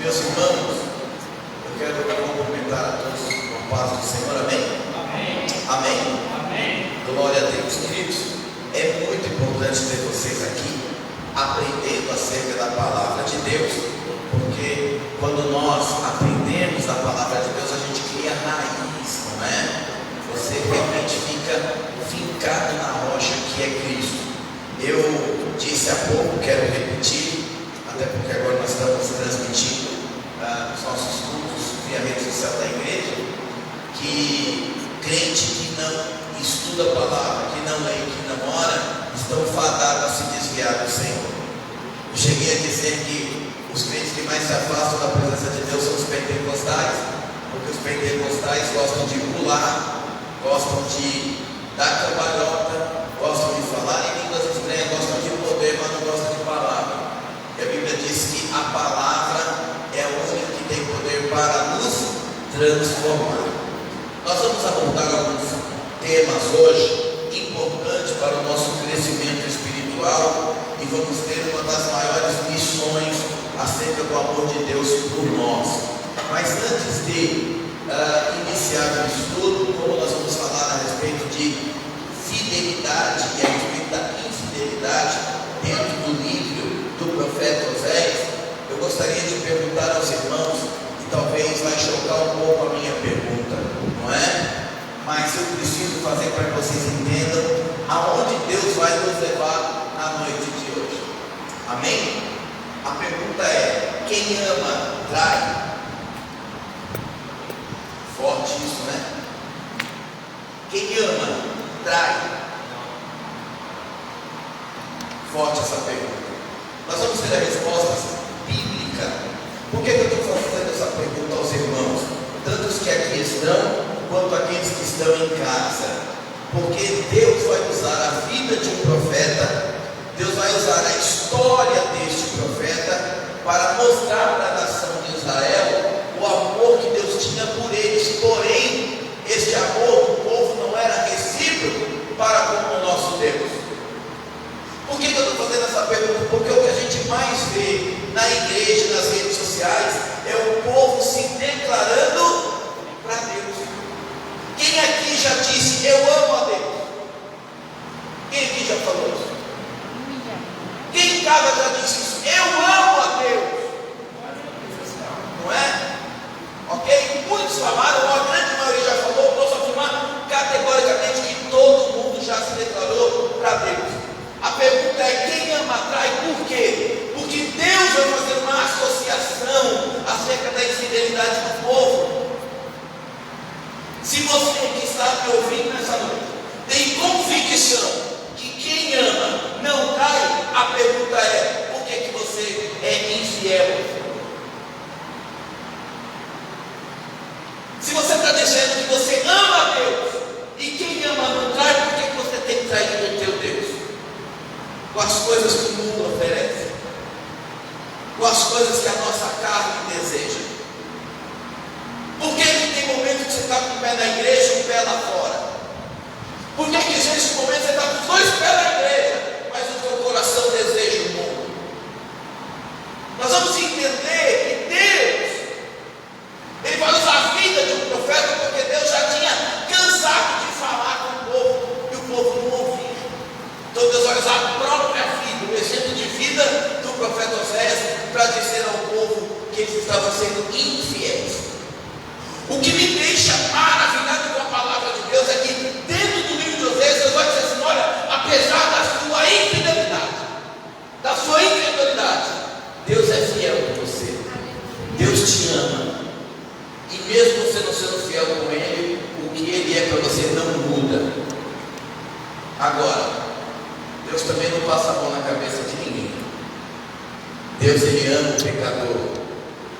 Meus irmãos, eu quero cumprimentar a todos com a paz do Senhor, amém? Amém. Amém? Amém. Glória a Deus, queridos. É muito importante ter vocês aqui aprendendo acerca da palavra de Deus, porque quando nós aprendemos da palavra de Deus, a gente cria raiz, não é? Você realmente fica fincado na rocha que é Cristo. Eu disse há pouco, quero repetir, até porque agora nós estamos transmitindo os nossos cultos via rede social da igreja, que crente que não estuda a palavra, que não lê, que não ora, estão fadados a se desviar do Senhor. Eu cheguei a dizer que os crentes que mais se afastam da presença de Deus são os pentecostais, porque os pentecostais gostam de pular, gostam de dar cambalhota, gostam de falar em línguas estranhas, gostam de poder, mas não gostam de palavra. E a Bíblia diz que a palavra é a única que tem poder para nos transformar. Nós vamos abordar alguns temas hoje importantes para o nosso crescimento espiritual e vamos ter uma das maiores missões acerca do amor de Deus por nós. Mas antes de iniciar o estudo, como nós vamos falar a respeito de fidelidade e a respeito da infidelidade dentro do livro do profeta Oséias, eu gostaria de perguntar aos irmãos, e talvez vai chocar um pouco a minha pergunta, não é? Mas eu preciso fazer para que vocês entendam aonde Deus vai nos levar na noite de hoje. Amém? A pergunta é: quem ama, trai? Forte isso, né? Quem ama, trai? Forte essa pergunta. Nós vamos ter a resposta bíblica. Por que eu estou fazendo essa pergunta aos irmãos, tanto os que aqui estão, quanto aqueles que estão em casa? Porque Deus vai usar a vida de um profeta, Deus vai usar a história deste profeta para mostrar para a nação de Israel o amor que Deus tinha por eles. Porém, este amor do povo não era recíproco para com o nosso Deus. Por que eu estou fazendo essa pergunta? Porque o que a gente mais vê na igreja, nas redes sociais, é o povo se declarando para Deus. Quem aqui já disse: eu amo a Deus? Quem aqui já falou isso? Quem em casa já disse isso? Eu amo a Deus. Não é? Ok? Muitos falaram, a grande maioria já falou. Posso afirmar categoricamente que todo mundo já se declarou para Deus. A pergunta é: quem ama atrai? Por quê? Porque Deus vai fazer uma associação acerca da infidelidade do povo. Se você que está me ouvindo nessa noite tem convicção que quem ama não trai, a pergunta é: por que você é infiel? Se você está dizendo que você ama a Deus e quem ama não trai, por que você tem traído o teu Deus? Com as coisas que o mundo oferece, com as coisas que a nossa carne deseja. Por que tem momentos que você está com o pé na igreja e o pé lá fora? Por que existe momentos que você está com os dois pés na igreja, mas o teu coração deseja o mundo? Nós vamos entender que Deus, Ele vai usar a vida de um profeta, porque Deus já tinha cansado de falar com o povo e o povo não ouvia. Então Deus vai usar a própria vida, o exemplo de vida do profeta Oséias, para dizer ao povo que eles estavam sendo infiéis. O que me deixa maravilhado com a palavra de Deus é que dentro do livro de Oséias, Deus vai dizer assim: olha, apesar da sua infidelidade, da sua incredulidade, Deus é fiel com você. Deus te ama. E mesmo você não sendo fiel com Ele, o que Ele é para você não muda. Agora, Deus também não passa a mão na cabeça de ninguém. Deus, Ele ama o pecador,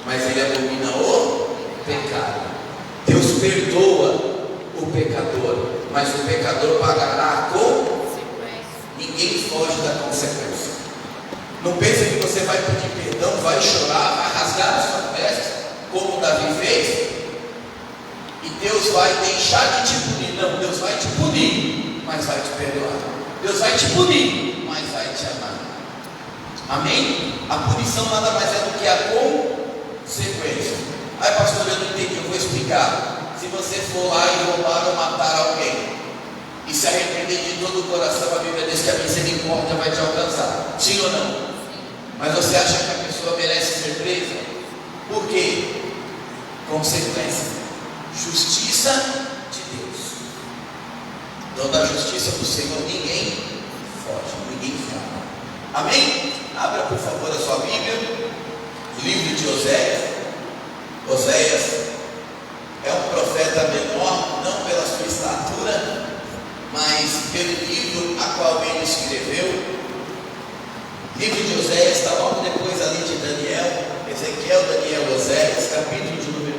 mas Ele abomina o pecado. Deus perdoa o pecador, mas o pecador pagará a consequência. Ninguém foge da consequência. Não pense que você vai pedir perdão, vai chorar, vai rasgar as suas vestes, como Davi fez, e Deus vai deixar de te punir. Não, Deus vai te punir, mas vai te perdoar. Deus vai te punir, mas vai te amar. Amém? A punição nada mais é do que a consequência. exemplificar. Se você for lá e roubar ou matar alguém e se arrepender de todo o coração, a Bíblia diz que a misericórdia vai te alcançar. Sim ou não? Mas você acha que a pessoa merece ser presa? Por quê? Consequência: justiça de Deus. Então, da justiça do Senhor ninguém foge, ninguém fala. Amém? Abra por favor a sua Bíblia, livro de Oséias. Oséias é um profeta menor, não pela sua estatura, mas pelo livro a qual ele escreveu. Livro de Oséias está logo depois ali de Daniel, Ezequiel, Daniel, Oséias, capítulo de número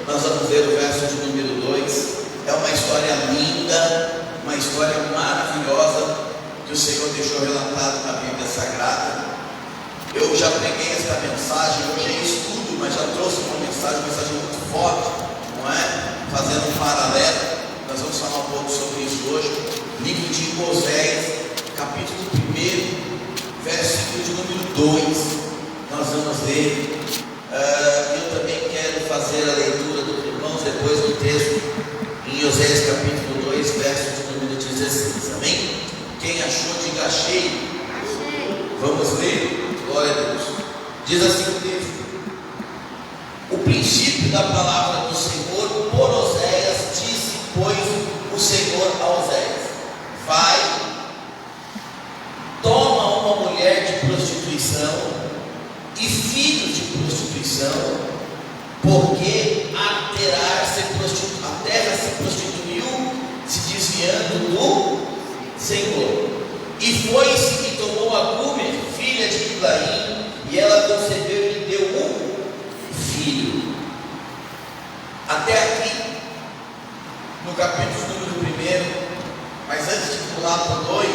1. Nós vamos ver o verso de número 2. É uma história linda, uma história maravilhosa que o Senhor deixou relatado na Bíblia Sagrada. Eu já preguei esta mensagem, hoje é estudo, mas já trouxe uma mensagem muito forte, não é? Fazendo um paralelo, nós vamos falar um pouco sobre isso hoje. Livro de Oséias, capítulo 1, versículo de número 2. Nós vamos ler. Eu também quero fazer a leitura dos irmãos depois do texto, em Oséias capítulo 2, verso de número 16. Amém? Quem achou, diga achei. Vamos ler? Glória a Deus. Diz assim o texto: o princípio da palavra do Senhor por Oséias disse, pois, o Senhor a Oséias: vai, toma uma mulher de prostituição e filhos de prostituição, porque a terra se prostituiu, se desviando do Senhor. E foi-se e tomou a Gúmer, filha de Iblaim, e ela concebeu e lhe deu um filho. Até aqui, no capítulo número 1, mas antes de pular para o 2,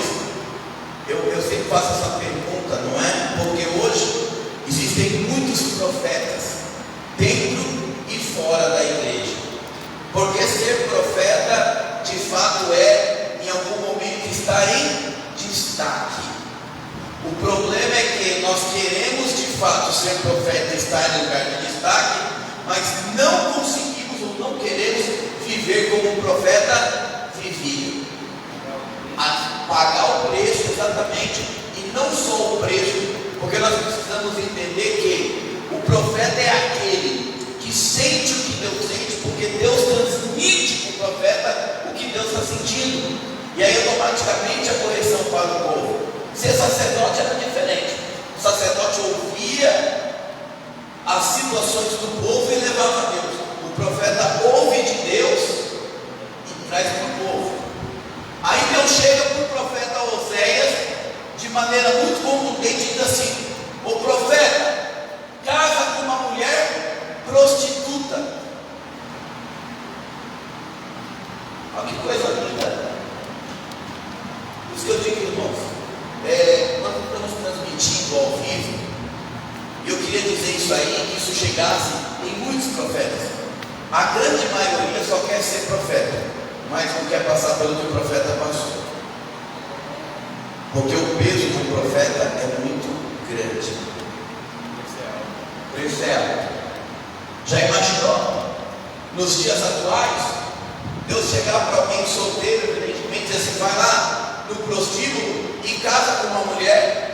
eu sempre faço essa pergunta, não é? Porque hoje existem muitos profetas dentro e fora da igreja. Porque ser profeta, de fato, em algum momento, estar em destaque. O problema é que nós queremos, de fato, ser profeta e estar em lugar de destaque, mas não conseguimos ou não queremos viver como um profeta vivia. Pagar o preço, exatamente, e não só o preço, porque nós precisamos entender que o profeta é aquele que sente o que Deus sente, porque Deus transmite para o profeta o que Deus está sentindo, e aí automaticamente a correção para o povo. Ser sacerdote era diferente. O sacerdote ouvia as situações do povo e levava a Deus. O profeta ouve de Deus e traz para o povo. Aí Deus chega para o profeta Oséias de maneira muito contundente e diz assim: o profeta casa com uma mulher prostituta. Olha que coisa linda. Por isso que eu digo, irmãos, nós estamos transmitindo ao vivo, e eu queria dizer isso aí, que isso chegasse em muitos profetas. A grande maioria só quer ser profeta, mas não quer passar pelo que o profeta passou, porque o peso de um profeta é muito grande. O preço é alto. Já imaginou? Nos dias atuais, Deus chegar para alguém solteiro, evidentemente, dizer assim: vai lá no prostíbulo e casa com uma mulher.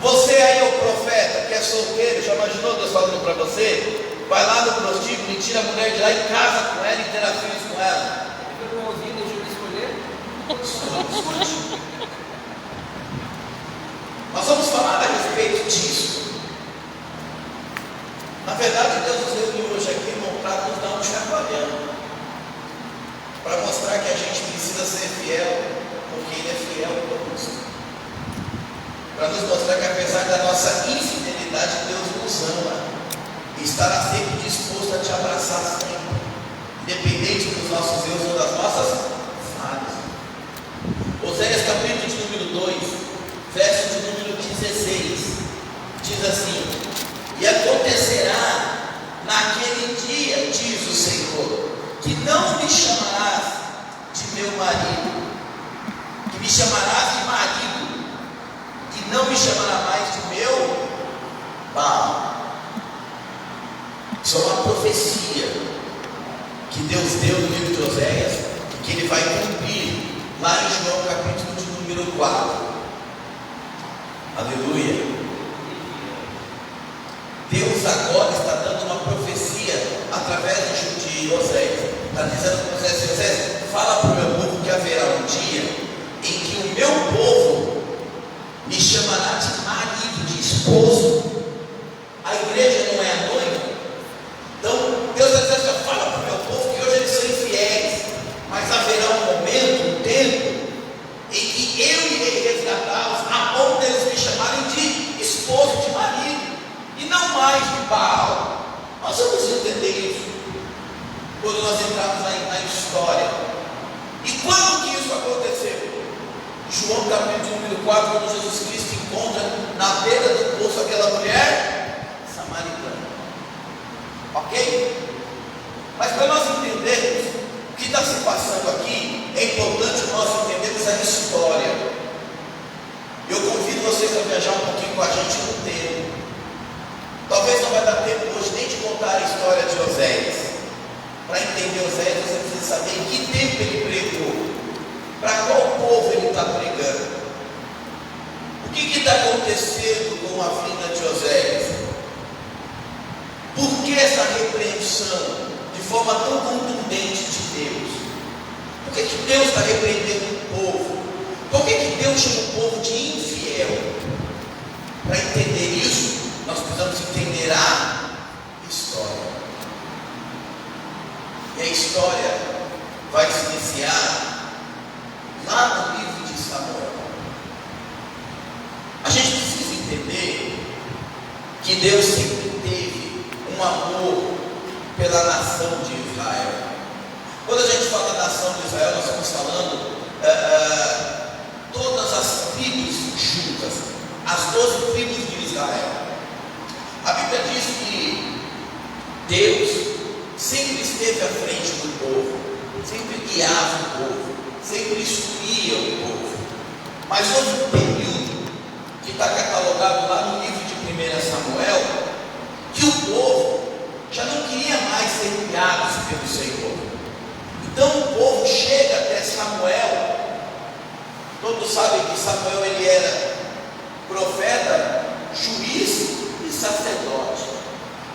Você aí é o profeta que é solteiro, já imaginou Deus falando para você? Vai lá no prostíbulo e tira a mulher de lá e casa com ela e terá filhos com ela. Eu não ouvi, deixa eu escolher. Escute. Nós vamos falar a respeito disso. Na verdade, Deus nos reuniu hoje aqui, irmão, para nos dar um chacoalhão, para mostrar que a gente precisa ser fiel, porque Ele é fiel conosco. Para nos mostrar que, apesar da nossa infidelidade, Deus nos ama e estará sempre disposto a te abraçar sempre, independente dos nossos erros ou das nossas falhas. Oséias capítulo de número 2, verso de número 16, diz assim: e acontecerá naquele dia, diz o Senhor, que não me chamarás de meu marido, que me chamarás de marido, e não me chamará mais de meu Baal. Isso é uma profecia que Deus deu no livro de Oséias, e que Ele vai cumprir lá em João capítulo de número 4. Aleluia. Deus agora está dando uma profecia através de Oséias. Está dizendo para Oséias: fala para o meu povo que haverá um dia em que o meu povo me chamará de marido, de esposo. A igreja não é a noiva. Então Deus está dizendo: fala para o meu povo que hoje eles são infiéis, mas haverá um momento, um tempo em que eu irei resgatá-los, a ponto deles me chamarem de esposo, de marido, e não mais de Baal. Nós vamos entender isso quando nós entrarmos na história. E quando que isso aconteceu? João capítulo número 4, quando Jesus Cristo encontra na beira do poço aquela mulher samaritana. Ok? Mas para nós entendermos o que está se passando aqui, é importante nós entendermos a história. Eu convido vocês a viajar um pouquinho com a gente no tempo. Talvez não vai dar tempo hoje nem de contar a história de Oséias. Para entender Oséias, você precisa saber em que tempo ele pregou, para qual povo ele está pregando, o que está acontecendo com a vida de Oséias, por que essa repreensão de forma tão contundente de Deus? Por que Deus está repreendendo o povo? Por que Deus chama o povo de infiel? Para entender isso, nós precisamos entender a história. E a história vai se iniciar lá no livro de Samuel. A gente precisa entender que Deus sempre teve um amor pela nação de Israel. Quando a gente fala da nação de Israel, nós estamos falando todas as tribos juntas, as 12 tribos de Israel. A Bíblia diz que Deus sempre esteve à frente do povo, sempre guiava o povo, sempre instruía o povo. Mas houve um período que está catalogado lá no livro de 1 Samuel, que o povo já não queria mais ser guiados pelo Senhor. Então o povo chega até Samuel. Todos sabem que Samuel ele era profeta, juiz e sacerdote.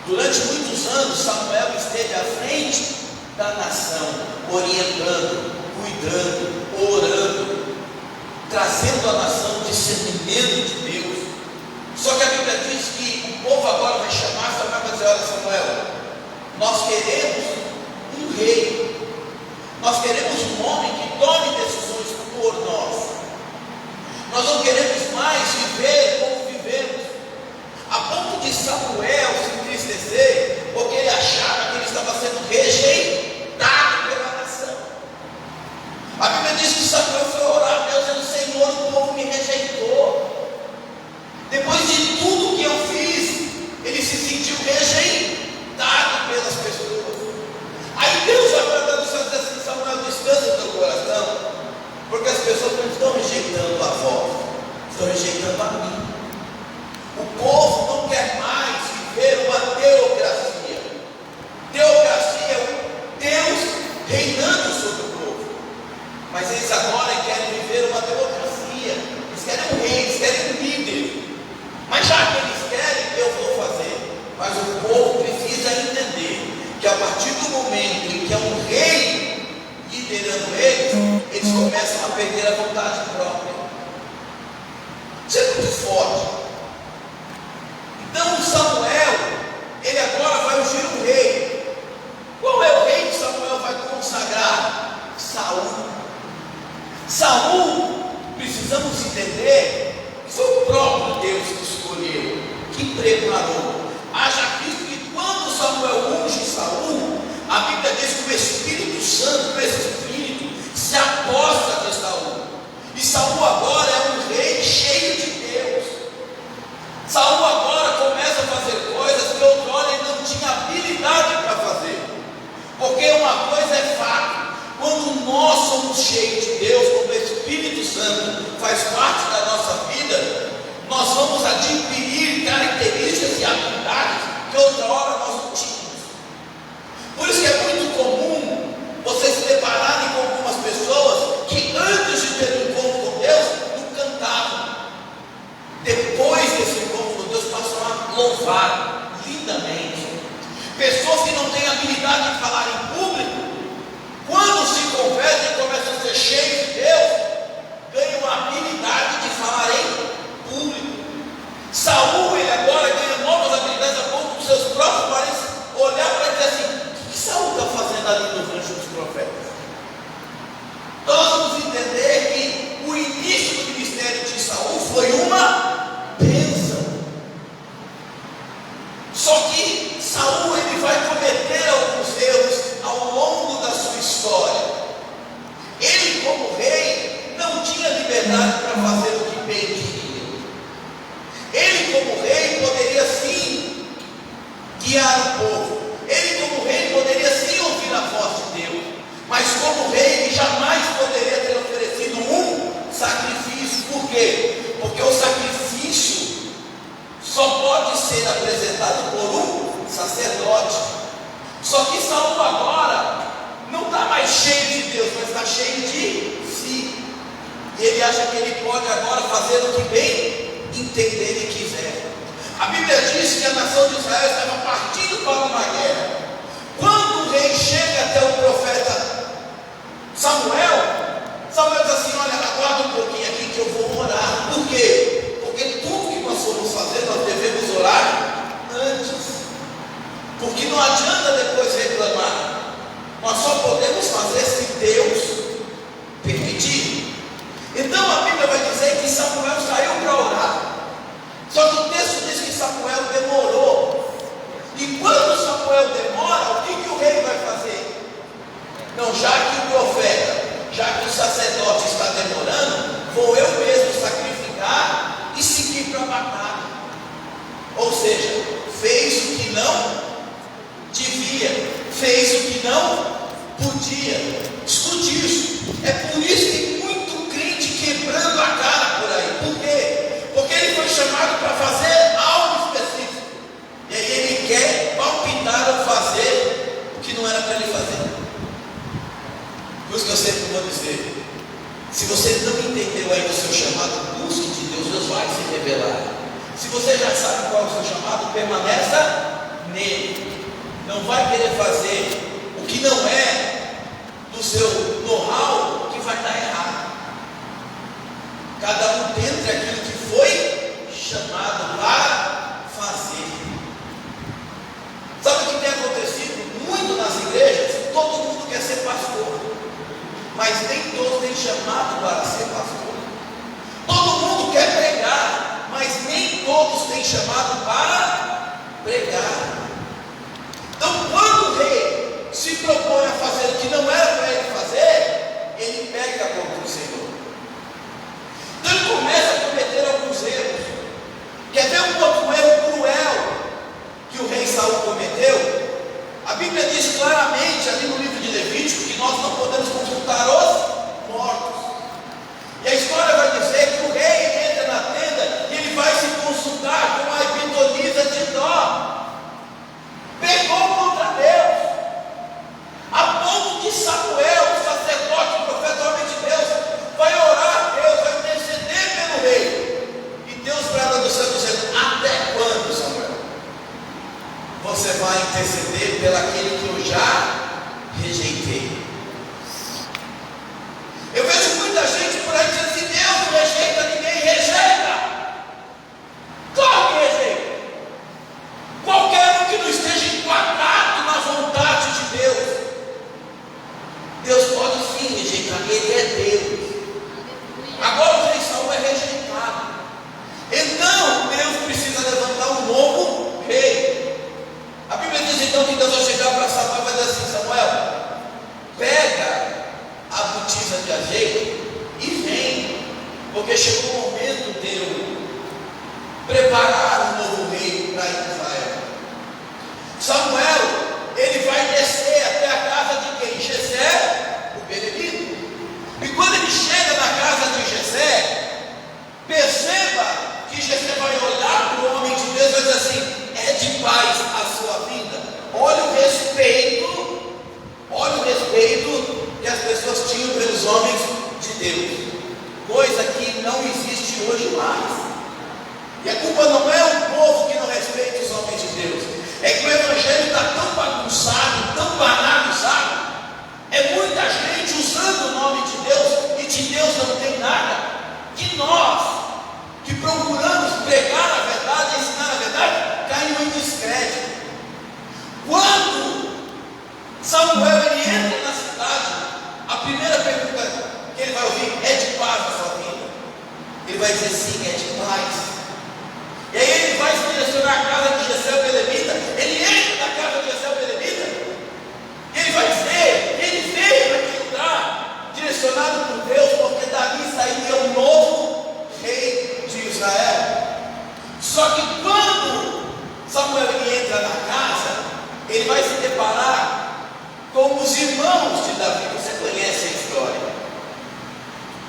Durante muitos anos Samuel esteve à frente da nação, orientando, cuidando, orando, trazendo a nação discernimento de Deus. Só que a Bíblia diz que o povo agora vai chamar Samuel e vai dizer: olha, Samuel, nós queremos um rei, nós queremos um homem que tome decisões por nós. Nós não queremos mais viver como vivemos. A ponto de Samuel se entristecer, porque ele achava que ele estava sendo rejeitado pela nação. A Bíblia diz que Samuel foi orar a Deus dizendo: Senhor, o povo me rejeitou. Depois de tudo que eu fiz, ele se sentiu rejeitado pelas pessoas. Aí Deus vai mandando o Senhor dizer assim: Samuel, descansa o teu coração, porque as pessoas não estão rejeitando a voz, estão rejeitando a mim. O povo não quer mais viver uma teocracia. Teocracia é Deus reinando sobre o povo. Mas eles agora querem viver uma democracia. Eles querem um rei, eles querem um líder. Mas já que eles querem, eu vou fazer. Mas o povo precisa entender que a partir do momento em que é um rei liderando eles começam a perder a vontade própria. Isso é muito forte. Então Samuel, ele agora vai ungir um rei. Qual é o rei que Samuel vai consagrar? Saul. Saul, precisamos entender, foi o próprio Deus que escolheu, que preparou. Haja visto que quando Samuel unge Saul, a Bíblia diz que o Espírito Santo, esse Espírito, se aposta de Saul. E Saul agora é um rei cheio de Deus. Saul agora começa a fazer coisas que outrora ele não tinha habilidade para fazer. Porque uma coisa é fato: quando nós somos cheios de Deus, quando o Espírito Santo faz parte da nossa vida, nós vamos adquirir características e habilidades que outrora nós não tínhamos. louvar lindamente. Pessoas que não têm habilidade de falar em público, quando se convertem e começam a ser cheios de Deus, ganham a habilidade de falar em público. Saul, ele agora ganha novas habilidades a ponto dos seus próprios parentes olhar para ele e dizer assim: o que Saul está fazendo ali no rancho dos profetas? Nós vamos entender que o início do ministério de Saul foi uma bênção. Só que Saul, ele vai cometer alguns erros ao longo da sua história. Ele, como rei, não tinha liberdade para fazer o que bem queria. Ele, como rei, poderia sim guiar o povo. Ele, como rei, poderia sim ouvir a voz de Deus. Mas, como rei, ele jamais poderia ter oferecido um sacrifício. Por quê? Porque o sacrifício só pode ser apresentado por um sacerdote. Só que Saul agora não está mais cheio de Deus, mas está cheio de si. E ele acha que ele pode agora fazer o que bem entender e quiser. A Bíblia diz que a nação de Israel estava partindo para uma guerra. Quando o rei chega até o profeta Samuel diz assim: olha, aguarda um pouquinho aqui que eu vou orar. Por quê? Porque tudo que nós formos fazer, nós devemos orar antes. Porque não adianta depois reclamar. Nós só podemos fazer se Deus permitir. Então a Bíblia vai dizer que Samuel saiu para orar. Só que o texto diz que Samuel demorou. E quando Samuel demora, o que o rei vai fazer? Não, já que o profeta, já que o sacerdote está demorando, vou eu mesmo sacrificar e seguir para a batalha. Ou seja, fez o que não devia, fez o que não podia. Escute isso. É por isso que tem muito crente quebrando a cara por aí. Por quê? Porque ele foi chamado para fazer algo específico, e aí ele quer palpitar ou fazer o que não era para ele fazer. Por isso que eu sempre vou dizer: se você não entendeu ainda o seu chamado, busque de Deus, Deus vai se revelar. Se você já sabe qual é o seu chamado, permaneça nele. Não vai querer fazer o que não é do seu know-how, que vai dar errado. Cada um dentro daquilo que foi chamado para fazer. Sabe o que tem acontecido muito nas igrejas? Todo mundo quer ser pastor, mas nem todos têm chamado para ser pastor. Todo mundo quer pregar, mas nem todos têm chamado para pregar. Então, quando o rei se propõe a fazer o que não era para ele fazer, ele peca contra o Senhor. Então ele começa a cometer alguns erros. Quer ver um outro erro cruel que o rei Saul cometeu? A Bíblia diz claramente ali no livro de Levítico que nós não podemos consultar os mortos. E a história vai dizer que o rei entra na tenda e ele vai se consultar com a epitonisa de Dó. Pegou contra Deus, a ponto de Samuel, o sacerdote, o profeta, homem de Deus, vai orar a Deus, vai interceder pelo rei. E Deus brada do céu dizendo: até quando, Samuel, você vai interceder pelaquele que eu já rejeitei? Eu vejo muita gente por aí dizendo assim: Deus não rejeita ninguém. Rejeita! Claro que rejeita. Qualquer um que não esteja enquadrado na vontade de Deus, Deus pode sim rejeitar. Ele é Deus. Agora o rei Saul é rejeitado. Então Deus precisa levantar um novo rei. A Bíblia diz então que Deus vai chegar para Samuel e vai dizer assim: Samuel, pega a botija de azeite e vem, porque chegou o momento de eu preparar um novo rei para Israel. Samuel, ele vai descer até a casa de quem? Jessé, o belemita. E quando ele chega na casa de Jessé, perceba que Jessé vai olhar para o homem de Deus e vai dizer assim: é de paz a sua vida. Olha o respeito que as pessoas tinham pelos homens de Deus, coisa que não existe hoje mais. E a culpa não Samuel ele entra na casa, ele vai se deparar com os irmãos de Davi. Você conhece a história?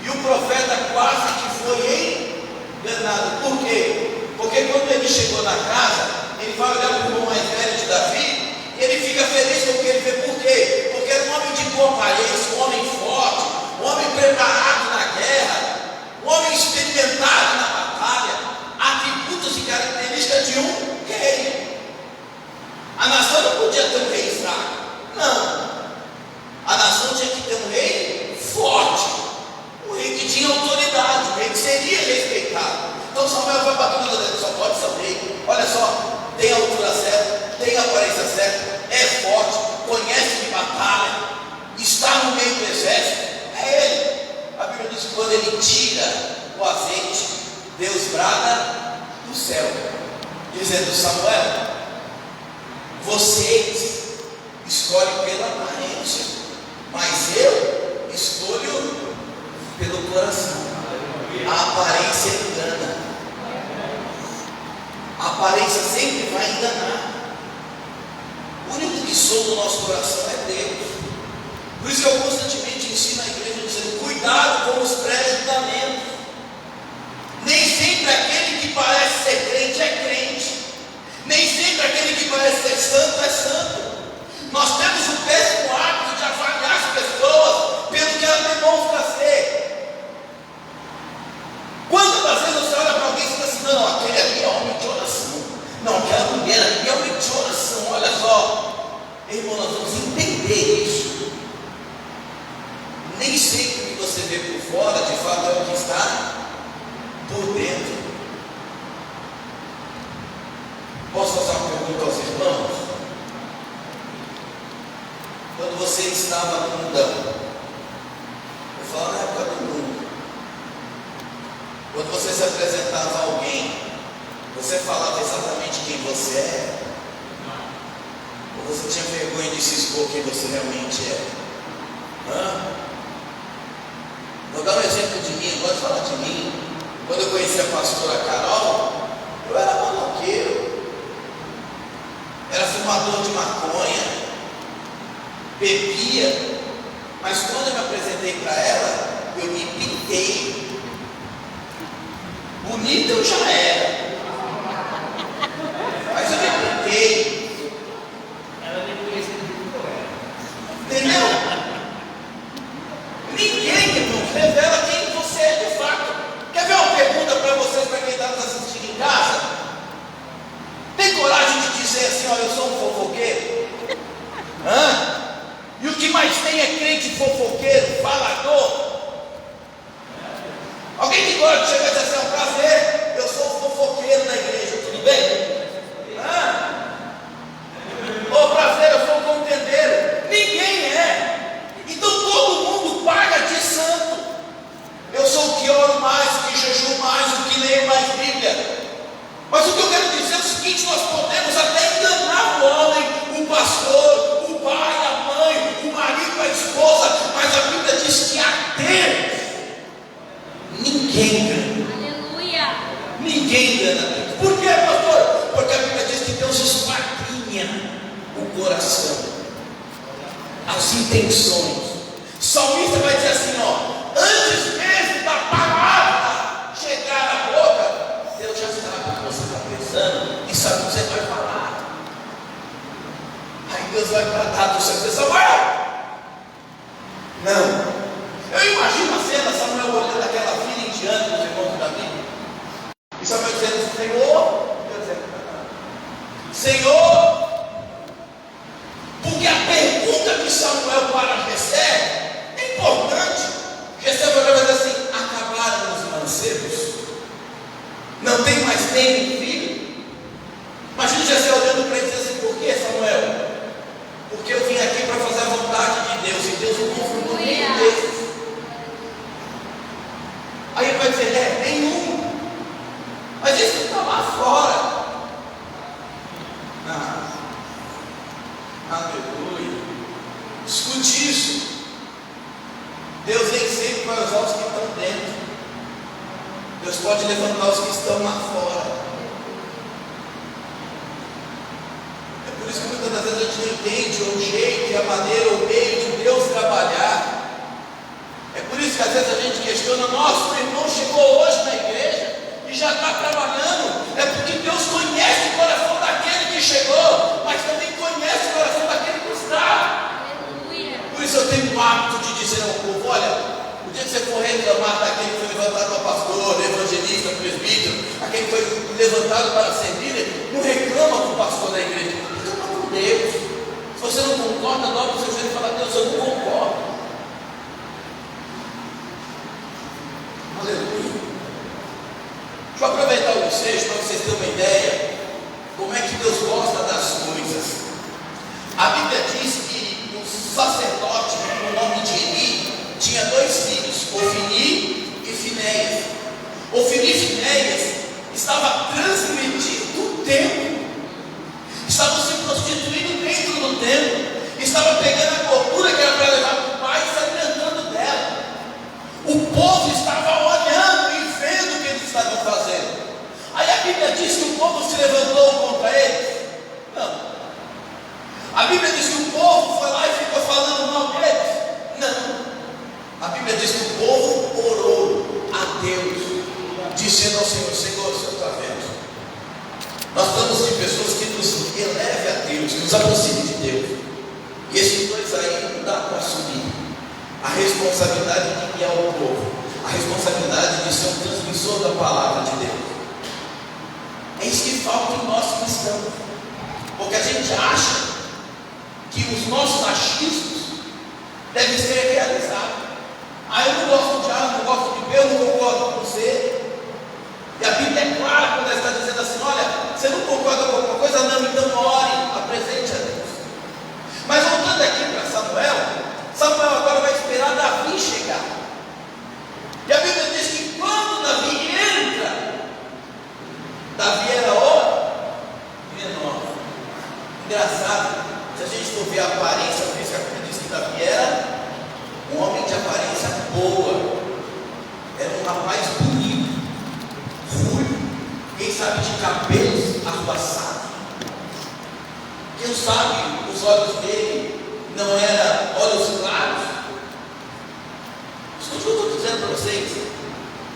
E o profeta quase que foi enganado. Por quê? Porque quando ele chegou na casa, ele vai olhar para o irmão mais velho de Davi, e ele fica feliz com o que ele vê. Por quê? Porque era um homem de boa aparência, um homem forte, um homem preparado na guerra, um homem experimentado na batalha, atributos e características de um rei. A nação não podia ter um rei fraco, não. A nação tinha que ter um rei forte, um rei que tinha autoridade, um rei que seria respeitado. Então Samuel vai batendo na dentro, só pode ser um rei. Olha só, tem a altura certa, tem a aparência certa, é forte, conhece de batalha, está no meio do exército, é ele. A Bíblia diz que quando ele tira o azeite, Deus brada do céu, dizendo: Samuel, vocês escolhem pela aparência, mas eu escolho pelo coração. A aparência engana. A aparência sempre vai enganar. O único que sonda o nosso coração é Deus. Por isso que eu constantemente ensino a igreja dizendo: cuidado com os pré-julgamentos. Nem sempre aquele que parece ser crente é crente. Nem sempre aquele que parece ser santo é santo. Nós temos o péssimo hábito de avaliar as pessoas pelo que elas demonstram ser. Quantas vezes você olha para alguém e diz assim: não, aquele ali é homem de oração, não, aquela mulher ali é homem de oração. Olha só, irmão, nós vamos entender isso. Nem sempre o que você vê por fora de fato é o que está por dentro. Posso fazer uma pergunta aos irmãos? Quando você estava no mundão, eu falo na época do mundo, quando você se apresentava a alguém, você falava exatamente quem você é? Ou você tinha vergonha de se expor quem você realmente é? Vou dar um exemplo de mim, eu gosto de falar de mim. Quando eu conheci a pastora Carol, eu era maloqueiro, era fumador de maconha, bebia, mas quando eu me apresentei para ela, eu me pintei. Bonito eu já era, mas eu me pintei. Ela nem conhecia do que eu era. Entendeu? Ninguém, irmão, revela quem você é de fato. Quer ver uma pergunta para vocês, para quem está nos assistindo em casa? Tem coragem de dizer assim: olha, eu sou um fofoqueiro? E o que mais tem é crente fofoqueiro, falador. Alguém tem coragem de chegar e dizer assim: é um prazer, eu sou um fofoqueiro na igreja, tudo bem? Ô prazer, eu sou um contendeiro. Ninguém é. Então todo mundo paga de santo. Eu sou o que oro mais, o que jejuo mais, o que leio mais Bíblia. Mas o que eu quero dizer é o seguinte: nós podemos até enganar o homem, o pastor, o pai, a mãe, o marido, a esposa, mas a Bíblia diz que a Deus ninguém engana. Aleluia. Ninguém engana a Deus. Por quê, pastor? Porque a Bíblia diz que Deus esquadrinha o coração, as intenções. O salmista vai dizer assim: ó, antes mesmo da palavra chegar à boca, Deus já sabe o que você está pensando e sabe o que você vai falar. Aí Deus vai tratar do seu coração. Não. Eu imagino a cena, Samuel olhando aquela filha indiana dos irmãos de Davi, e Samuel dizendo: Senhor, Deus dizendo: Senhor, porque a pergunta que Samuel para Jessé é importante. Jessé vai dizer assim: acabaram os mancebos, não tem mais nem filho. Imagina Jessé olhando para ele e dizendo assim: por que, Samuel? Porque eu vim aqui para fazer a vontade de Deus, e Deus não confrontou nenhum desses. Aí ele vai dizer: nenhum. Mas isso está lá fora. Aleluia. Escute isso. Deus nem sempre vai usar os que estão dentro. Deus pode levantar os que estão lá fora. isso que muitas das vezes a gente não entende o jeito, e a maneira, o meio de Deus trabalhar. É por isso que às vezes a gente questiona: nosso irmão chegou hoje na igreja e já está trabalhando. É porque Deus conhece o coração daquele que chegou, mas também conhece o coração daquele que está. Por isso eu tenho o hábito de dizer ao povo: olha, o dia que você for reclamar daquele que foi levantado para pastor, evangelista, presbítero, aquele que foi levantado para servir, não reclama com o pastor da igreja, reclama com Deus. Se você não concorda, dobra o seu joelho e fala: Deus, eu não concordo. Aleluia. Deixa eu aproveitar o ensejo para vocês terem uma ideia como é que Deus gosta das coisas. A Bíblia diz que o sacerdote, com o nome de Eli, tinha 2 filhos, Ofni e Finéias. Ofni e Finéias estavam transgredindo o templo, estavam se prostituindo dentro do templo, estavam pegando a gordura que era para levar para o pai e se alimentando dela. O povo estava olhando e vendo o que eles estavam fazendo. Aí a Bíblia diz que o povo se levantou contra eles? Não. A Bíblia diz que o povo foi lá e ficou falando mal deles? Não. A Bíblia diz que o povo orou a Deus, dizendo ao Senhor: Senhor, o Senhor está vendo? Nós estamos de pessoas que nos elevem a Deus, que nos aproximem de Deus. E esses 2 aí não dá para assumir a responsabilidade de guiar o povo, a responsabilidade de ser um transmissor da palavra de Deus. É isso que falta em nós cristãos, porque a gente acha que os nossos achismos devem ser realizados. Ah, eu não gosto de A, não gosto de B, eu não concordo com você. E a Bíblia é clara quando ela está dizendo assim: olha, você não concorda com alguma coisa? Não, então ore, apresente a Deus. Mas voltando aqui para Samuel agora vai esperar Davi chegar. E a Bíblia diz que quando Davi entra, Davi era o menor. Engraçado, se a gente for ver a aparência física, a Bíblia diz que Davi era um homem de aparência boa, era um rapaz bonito, ruivo, quem sabe de cabelos arruaçados, quem sabe os olhos dele não eram olhos claros. Escute o que eu estou dizendo para vocês.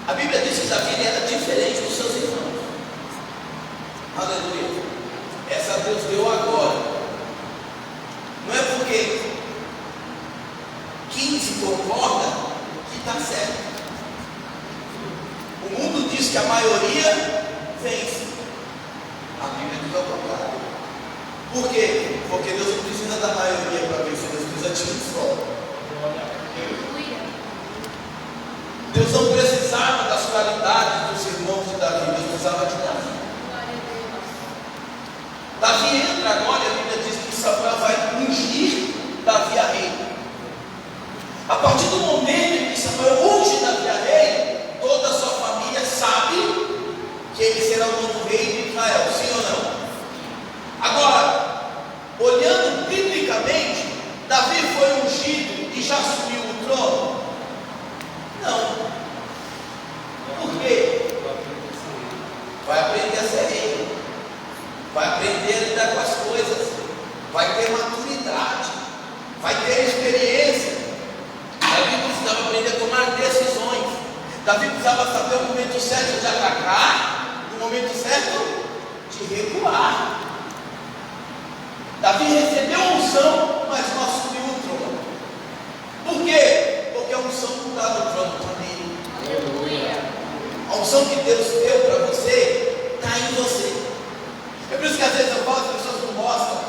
A Bíblia diz que Davi era diferente dos seus irmãos. Aleluia. Essa Deus deu agora. Não é porque 15 concorda que está certo. O mundo diz que a maioria vence. A Bíblia diz ao contrário. Por quê? Porque Deus não precisa da maioria para vencer, Deus precisa de um só. Deus não precisava das qualidades dos irmãos de Davi, Deus precisava de Davi. Davi entra agora e a Bíblia diz que Samuel vai ungir Davi a rei. A partir do momento em que Samuel unge Davi a rei, toda a sua família sabe que ele será o novo rei de Israel, sim ou não? Agora, olhando biblicamente, Davi foi ungido e já assumiu o trono? Não. Por quê? Vai aprender a ser rei, vai aprender a lidar com as coisas, vai ter maturidade, vai ter experiência. Davi precisava aprender a tomar decisões. Davi precisava saber o momento certo de atacar e o momento certo de recuar. Davi recebeu a unção, mas não assumiu o trono. Por quê? Porque a unção não está no trono também. Aleluia. A unção que Deus deu para você está em você. É por isso que às vezes eu falo, as pessoas não gostam.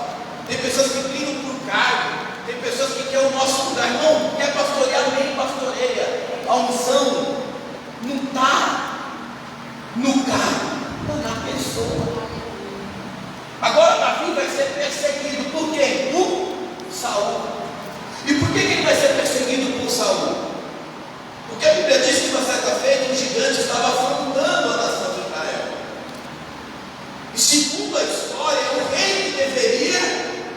Tem pessoas que brigam por cargo, tem pessoas que querem o nosso lugar. Não, quer pastorear, nem pastoreia. A unção não está no cargo, está na pessoa. Agora Davi vai ser perseguido por quem? Por Saul. E por que ele vai ser perseguido por Saul? Porque a Bíblia diz que uma certa feita um gigante estava afrontando a nação de Israel. E segundo a história, o rei que deveria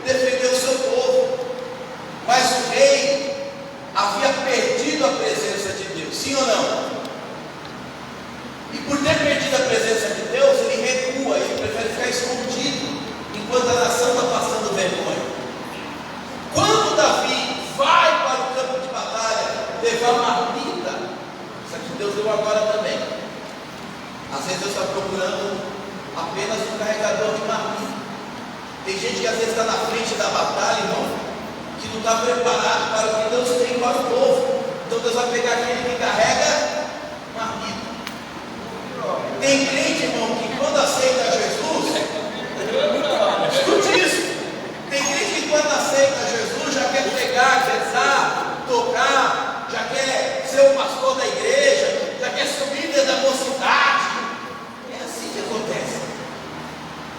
defender o seu povo, mas o rei havia perdido a presença de Deus, sim ou não? E por ter perdido a presença de Deus, ele recua, ele prefere ficar escondido, enquanto a nação está passando Tem gente que às vezes está na frente da batalha, irmão, que não está preparado para o que Deus tem para o povo. Então Deus vai pegar aquele que carrega marmita. Tem crente, irmão, que quando aceita Jesus, escute isso. Tem crente que quando aceita Jesus já quer pregar, rezar, tocar, já quer ser o pastor da igreja, já quer ser o líder da mocidade. É assim que acontece.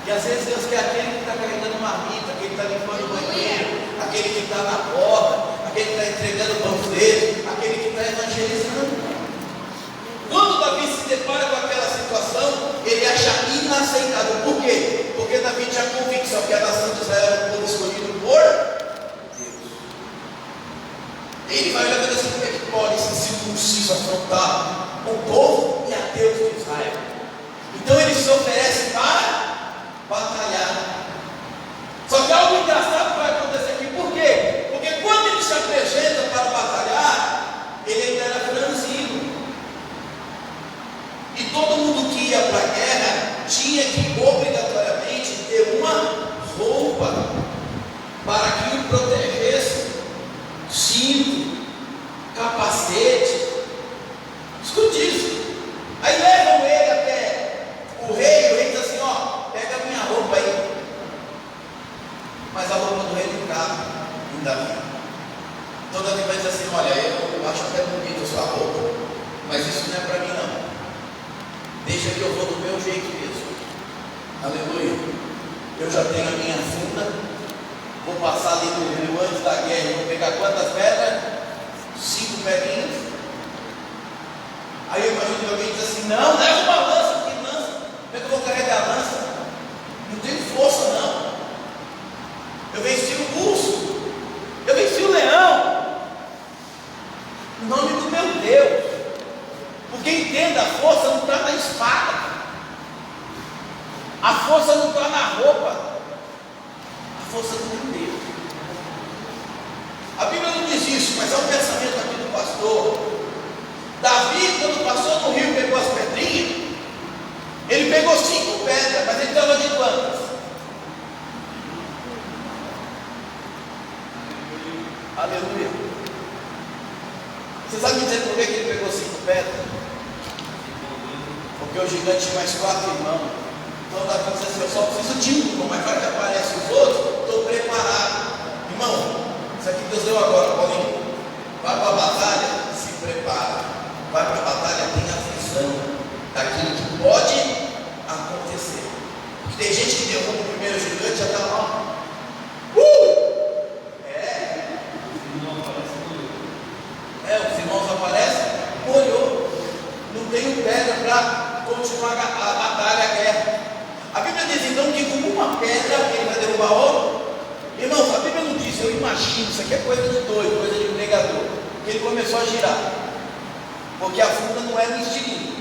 E às vezes Deus quer aquele que está carregando marmita, aquele que está limpando o banheiro, aquele que está na porta, aquele que está entregando panfleto, aquele que está evangelizando. Quando Davi se depara com aquela situação, ele acha inaceitável. Por quê? Porque Davi tinha convicção que a nação de Israel era um povo escolhido por Deus. Ele vai olhar e assim: como é que pode esse circunciso afrontar o povo e a Deus de Israel? Então ele se oferece para batalhar. Só que algo engraçado vai acontecer aqui. Por quê? Porque quando ele se apresenta para batalhar, ele ainda era franzino. E todo mundo que ia para a guerra tinha que obrigatoriamente ter uma roupa para que o protegesse, cinto, capacete. Escute isso. Aí levam ele até o rei diz assim: ó, pega a minha roupa aí. Mas a roupa do rei não cabe em Davi. Então Davi vai dizer assim: olha, eu acho até bonita a sua roupa, mas isso não é para mim não. Deixa que eu vou do meu jeito mesmo. Aleluia. Eu já tenho a minha funda. Vou passar ali no rio antes da guerra. Vou pegar quantas pedras? 5 pedrinhas. Aí eu imagino que alguém diz assim: não, leva uma lança. Que lança? Como é que eu vou carregar a lança? Não tenho força não. Eu venci o urso. Eu venci o leão. Em nome do meu Deus. Porque entenda, a força não está na espada, a força não está na roupa, a força está em Deus. A Bíblia não diz isso, mas é um pensamento aqui do pastor. Davi, quando passou no rio, pegou as pedrinhas. Ele pegou 5 pedras, mas ele estava de quantas? Aleluia. Você sabe me dizer por que ele pegou 5 pedras? Porque o gigante tinha mais 4 irmãos. Então Davi disse assim: eu só preciso de um irmão, mas vai que aparece os outros, estou preparado. Irmão, isso aqui Deus deu agora, Paulinho. Vai para a batalha, se prepara. Vai para a batalha, tem a visão daquilo que pode acontecer. Porque tem gente que derruba o primeiro gigante e já está lá. Os irmãos aparecem, olhou, não tem pedra para continuar a batalha, a guerra. A Bíblia diz então que com uma pedra ele vai derrubar outro. Irmãos, a Bíblia não diz, eu imagino, isso aqui é coisa de doido, coisa de pregador, que ele começou a girar, porque a funda não era no estilingue,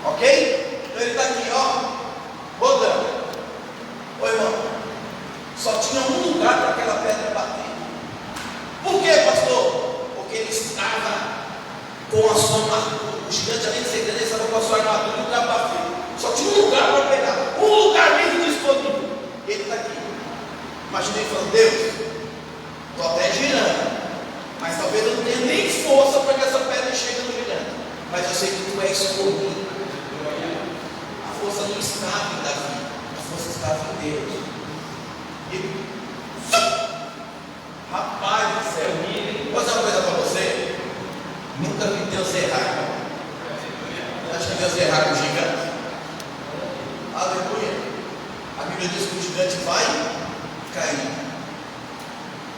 ok? Então ele está aqui, ó, rodando. Ô irmão, só tinha um lugar para aquela pedra bater. Por quê, pastor? Porque ele estava com a sua armadura. O gigante, além de ser grande, ele estava com a sua armadura e o capacete. Só tinha um lugar para pegar, um lugar mesmo disponível. Ele está aqui. Imaginei falando: Deus, estou até girando, mas talvez eu não tenha nem força para que essa pedra chegue no gigante. Mas eu sei que tu és escolhido. A força não estava em Davi, a força estava em Deus. E rapaz do céu, vou dizer uma coisa para você: nunca vi Deus errar, irmão. Acho que Deus errar com o gigante. Aleluia. A Bíblia diz que o gigante vai cair.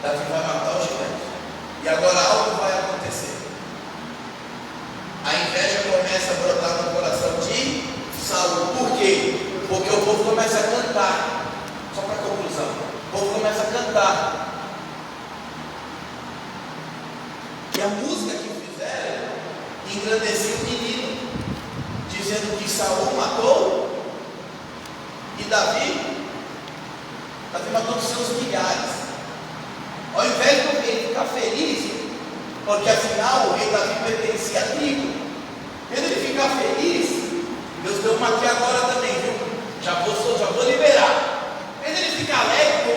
Davi vai matar o gigante. E agora algo vai acontecer. A inveja começa a brotar no coração de Saul. Por quê? Porque o povo começa a cantar. Só para conclusão, o povo começa a cantar. E a música que fizeram engrandeceu o menino, dizendo que Saul matou e Davi matou os seus milhares. Ao invés do rei ficar feliz, porque afinal o rei Davi pertencia a tribo, quando ele ficar feliz, Deus deu uma aqui agora também, viu? Já vou liberar. Quando ele ficar alegre,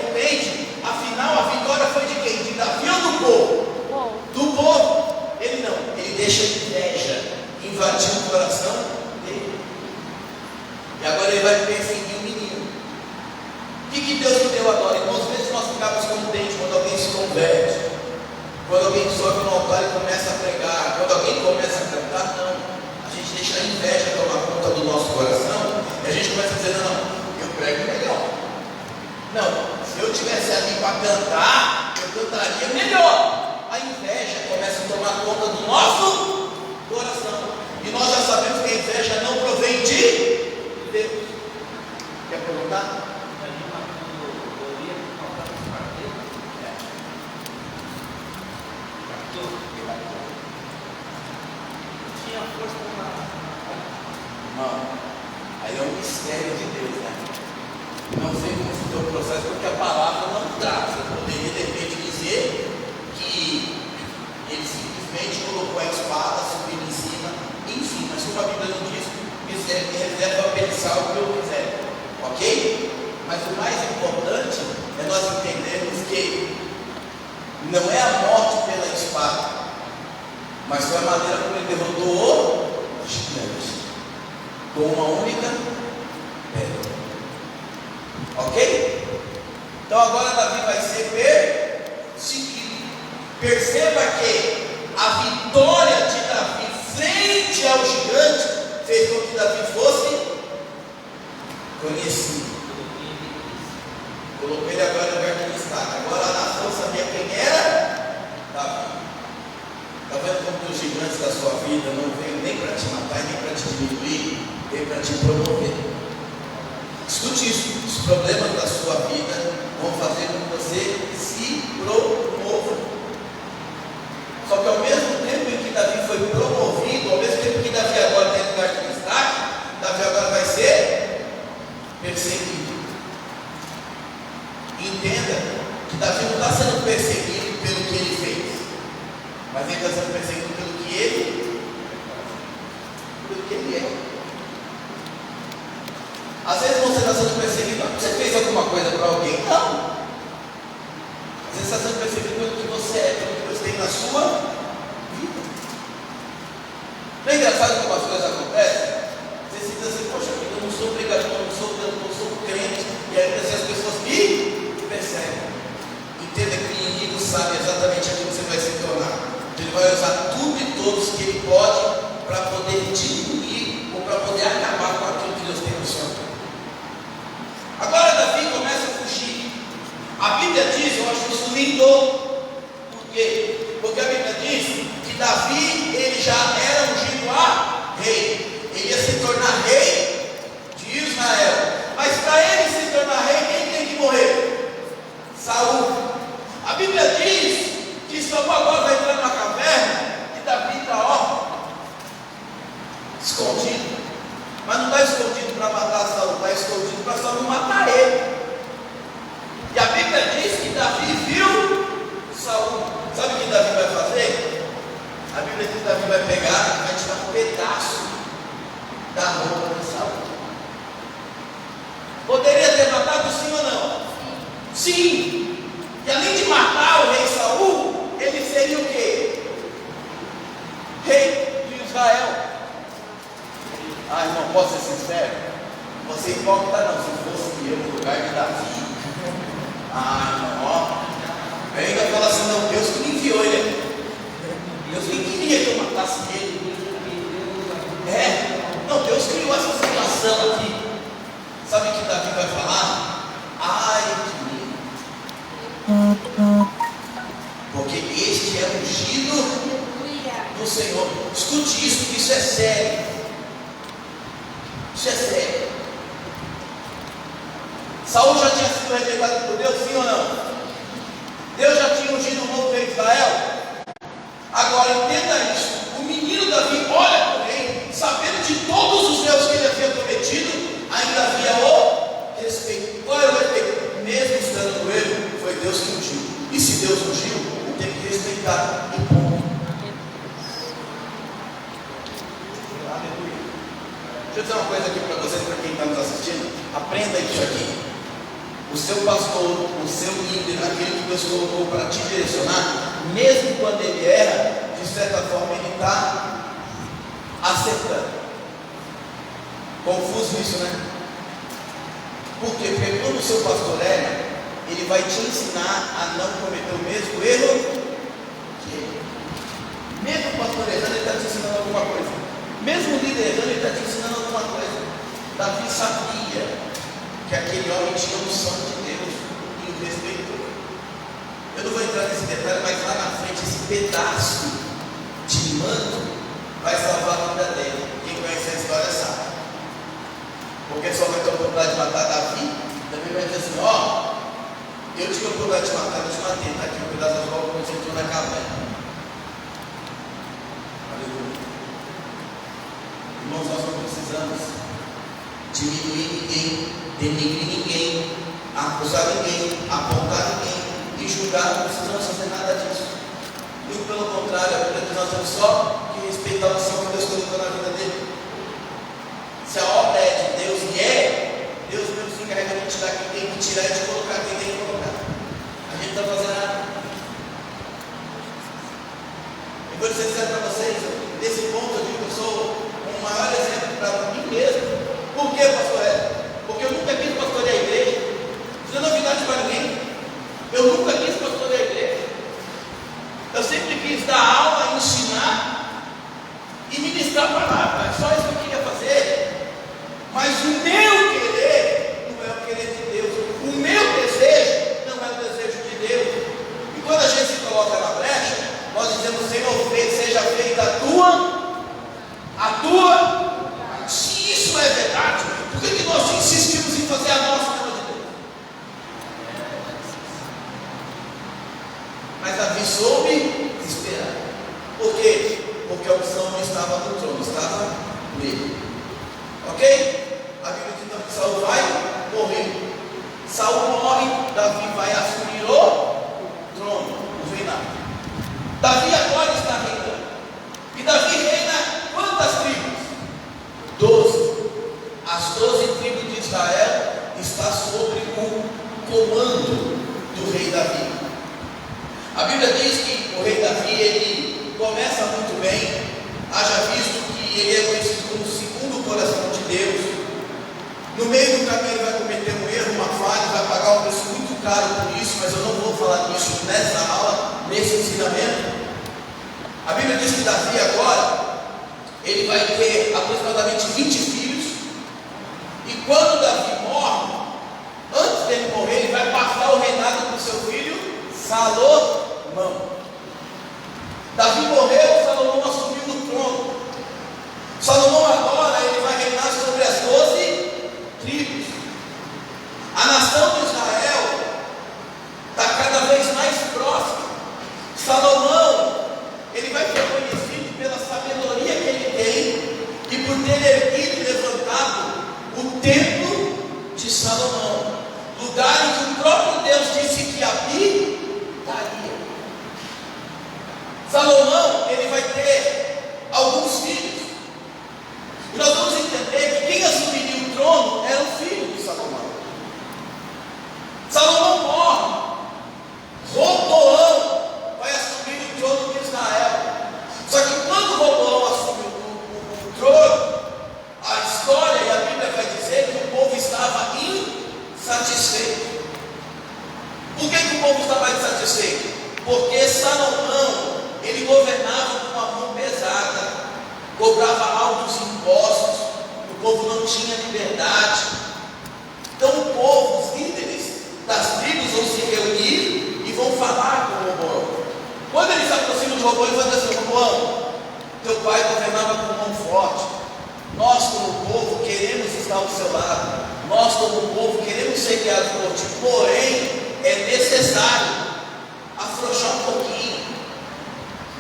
a inveja toma conta do nosso coração, e a gente começa a dizer, não, eu prego melhor. Não, se eu tivesse ali para cantar, eu cantaria melhor. A inveja começa a tomar conta do nosso coração. E nós já sabemos que a inveja não provém de Deus. Quer perguntar? Tinha força para Não, aí é um mistério de Deus, né? Não sei como foi o processo, porque a palavra não traz. Eu poderia de repente dizer que ele simplesmente colocou a espada, subiu em cima, enfim, mas como a Bíblia não diz, me reserva a pensar o que eu quiser, ok? Mas o mais importante é nós entendermos que não é a morte pela espada, mas foi a maneira como ele derrotou o gigante, com uma única pedra. Ok? Então agora Davi vai ser perseguido. Perceba que a vitória de Davi frente ao gigante fez com que Davi fosse conhecido. Coloquei ele agora no lugar que ele está. Agora a nação sabia quem era Davi. Está vendo como os gigantes da sua vida não veio nem para te matar, nem para te diminuir, veio para te promover. Escute isso, os problemas da sua vida vão fazer com que você se promova. Só que ao mesmo tempo em que Davi foi promovido, ao mesmo tempo que Davi agora tem lugar de destaque, Davi agora vai ser perseguido. Entenda que Davi não está sendo perseguido pelo que ele fez, mas ele está sendo perseguido pelo que ele é. Às vezes você está sendo perseguido porque você fez alguma coisa para alguém. Não. Às vezes você está sendo perseguido pelo que você é, pelo que você tem na sua vida. Não é engraçado como as coisas acontecem? Você se diz assim, poxa vida, eu não sou pregador, eu não sou crente, e aí as pessoas me perseguem. Entenda que o inimigo sabe exatamente aquilo que você vai se tornar. Ele vai usar tudo e todos que ele pode para poder diminuir ou para poder acabar com aquilo que Deus tem no seu coração. Agora Davi começa a fugir. A Bíblia diz, eu acho isso lindo. Por quê? Porque a Bíblia diz que Davi, ele já era ungido a rei. Ele ia se tornar rei de Israel. Mas para ele se tornar rei, quem tem que morrer? Saul. A Bíblia diz que Saul agora vai entrar numa caverna e Davi está escondido. Mas não está escondido para matar Saul, está escondido para Saul matar ele. E a Bíblia diz que Davi viu Saul. Sabe o que Davi vai fazer? A Bíblia diz que Davi vai pegar e vai tirar um pedaço da roupa de Saul. Poderia ter matado, sim ou não? Sim. E além de matar o rei Saul, ele seria o quê? Rei de Israel. Ah, irmão, posso ser sincero? Você hipócrita não, se fosse eu no lugar de Davi. Ah, irmão, ó. Eu ainda falo assim, não, Deus que me enviou ele. Deus nem queria que eu matasse ele. Não, Deus criou essa situação aqui. Sabe o que Davi vai falar? Ai de mim. Porque este é ungido do Senhor. Escute isso, que isso é sério. Isso é sério. Saul já tinha sido rejeitado por Deus, sim ou não? Deus já tinha ungido um novo rei de Israel. Agora entenda isso. O menino Davi olha para o rei, sabendo de todos os erros que ele havia cometido, ainda havia o respeito. Qual era o respeito? Mesmo estando no erro, foi Deus que ungiu. E se Deus ungiu, tem que respeitar. E ponto. Deixa eu dizer uma coisa aqui para vocês, para quem está nos assistindo. Aprenda isso aqui. O seu pastor, o seu líder, aquele que Deus colocou para te direcionar, mesmo quando ele erra, de certa forma ele está acertando. Confuso isso, né? Por quê? Porque quando o seu pastor erra, ele vai te ensinar a não cometer o mesmo erro que ele. Mesmo o pastor errando, ele está te ensinando alguma coisa. Mesmo liderando, ele está te ensinando alguma coisa. Davi sabia que aquele homem tinha unção de Deus e o respeitou. Eu não vou entrar nesse detalhe, mas lá na frente, esse pedaço de manto vai salvar a vida dele. Quem conhece a história sabe. Porque só vai ter a oportunidade de matar Davi, também vai dizer assim: ó, eu tive a oportunidade de matar, eu te matei, está aqui um pedaço das roupas quando você entrou na caverna. Aleluia. Irmãos, nós não precisamos diminuir ninguém, denigrir ninguém, acusar ninguém, apontar ninguém e julgar. Não precisamos fazer nada disso. Muito pelo contrário, a Bíblia diz: nós temos só que respeitar a unção que Deus colocou na vida dele. Se a obra é de Deus e Deus mesmo se encarrega de tirar quem tem que tirar e de colocar quem tem que colocar. A gente não está fazendo nada. Eu vou dizer sincero para vocês, nesse ponto eu digo que eu sou o maior exemplo para mim mesmo. Por que, pastor Hélio? Porque eu nunca quis pastorear a igreja. Isso não é novidade para ninguém. Eu nunca quis pastorear a igreja. Eu sempre quis dar aula, ensinar e ministrar a palavra. É só isso que eu queria fazer. Mas o meu querer não é o querer de Deus. O meu desejo não é o desejo de Deus. E quando a gente se coloca na brecha, nós dizemos: Senhor, seja feita a tua. Se isso é verdade, por que nós insistimos em fazer a nossa pelo de Deus? Mas Davi soube esperar. Por quê? Porque a unção não estava no trono, estava nele. Ok? A Bíblia diz que Saul vai morrer. Saul morre, Davi vai assumir o trono, o reinado. Davi agora está reinando. E Davi reina quantas tribos? 12. As 12 tribos de Israel estão sobre o comando do rei Davi. A Bíblia diz que o rei Davi, ele começa muito bem. Haja visto que ele é conhecido como o segundo coração de Deus. No meio do caminho ele vai cometer um erro, uma falha, vai pagar um preço muito caro por isso, mas eu não vou falar nisso nessa aula, nesse ensinamento. A Bíblia diz que Davi agora, ele vai ter aproximadamente 20 filhos, e quando Davi morre, antes dele morrer, ele vai passar o reinado para o seu filho Salomão. Davi morreu, Salomão assumiu o trono. Salomão agora, ele vai reinar sobre as 12 tribos. A nação de Israel está cada vez mais próxima. Salomão, ele vai ser conhecido pela sabedoria que ele tem e por ter erguido e levantado o templo de Salomão, lugar em que o próprio Deus disse que habitaria. Salomão, ele vai ter alguns filhos. E nós vamos entender que quem assumiria o trono era o filho de Salomão. Salomão morre, Roboão vai assumir o trono de Israel. Só que quando Roboão assume o trono, a história e a Bíblia vai dizer que o povo estava insatisfeito. Por que o povo estava insatisfeito? Porque Salomão, ele governava com uma mão pesada, cobrava altos impostos, o povo não tinha liberdade. Então o povo, os líderes das tribos vão se reunir e vão falar com Roboão. Quando eles se aproximam de Roboão, eles vão dizer assim: Roboão, teu pai governava com mão forte, nós como povo queremos estar ao seu lado, nós como povo queremos ser guiados por ti, porém é necessário afrouxar um pouquinho,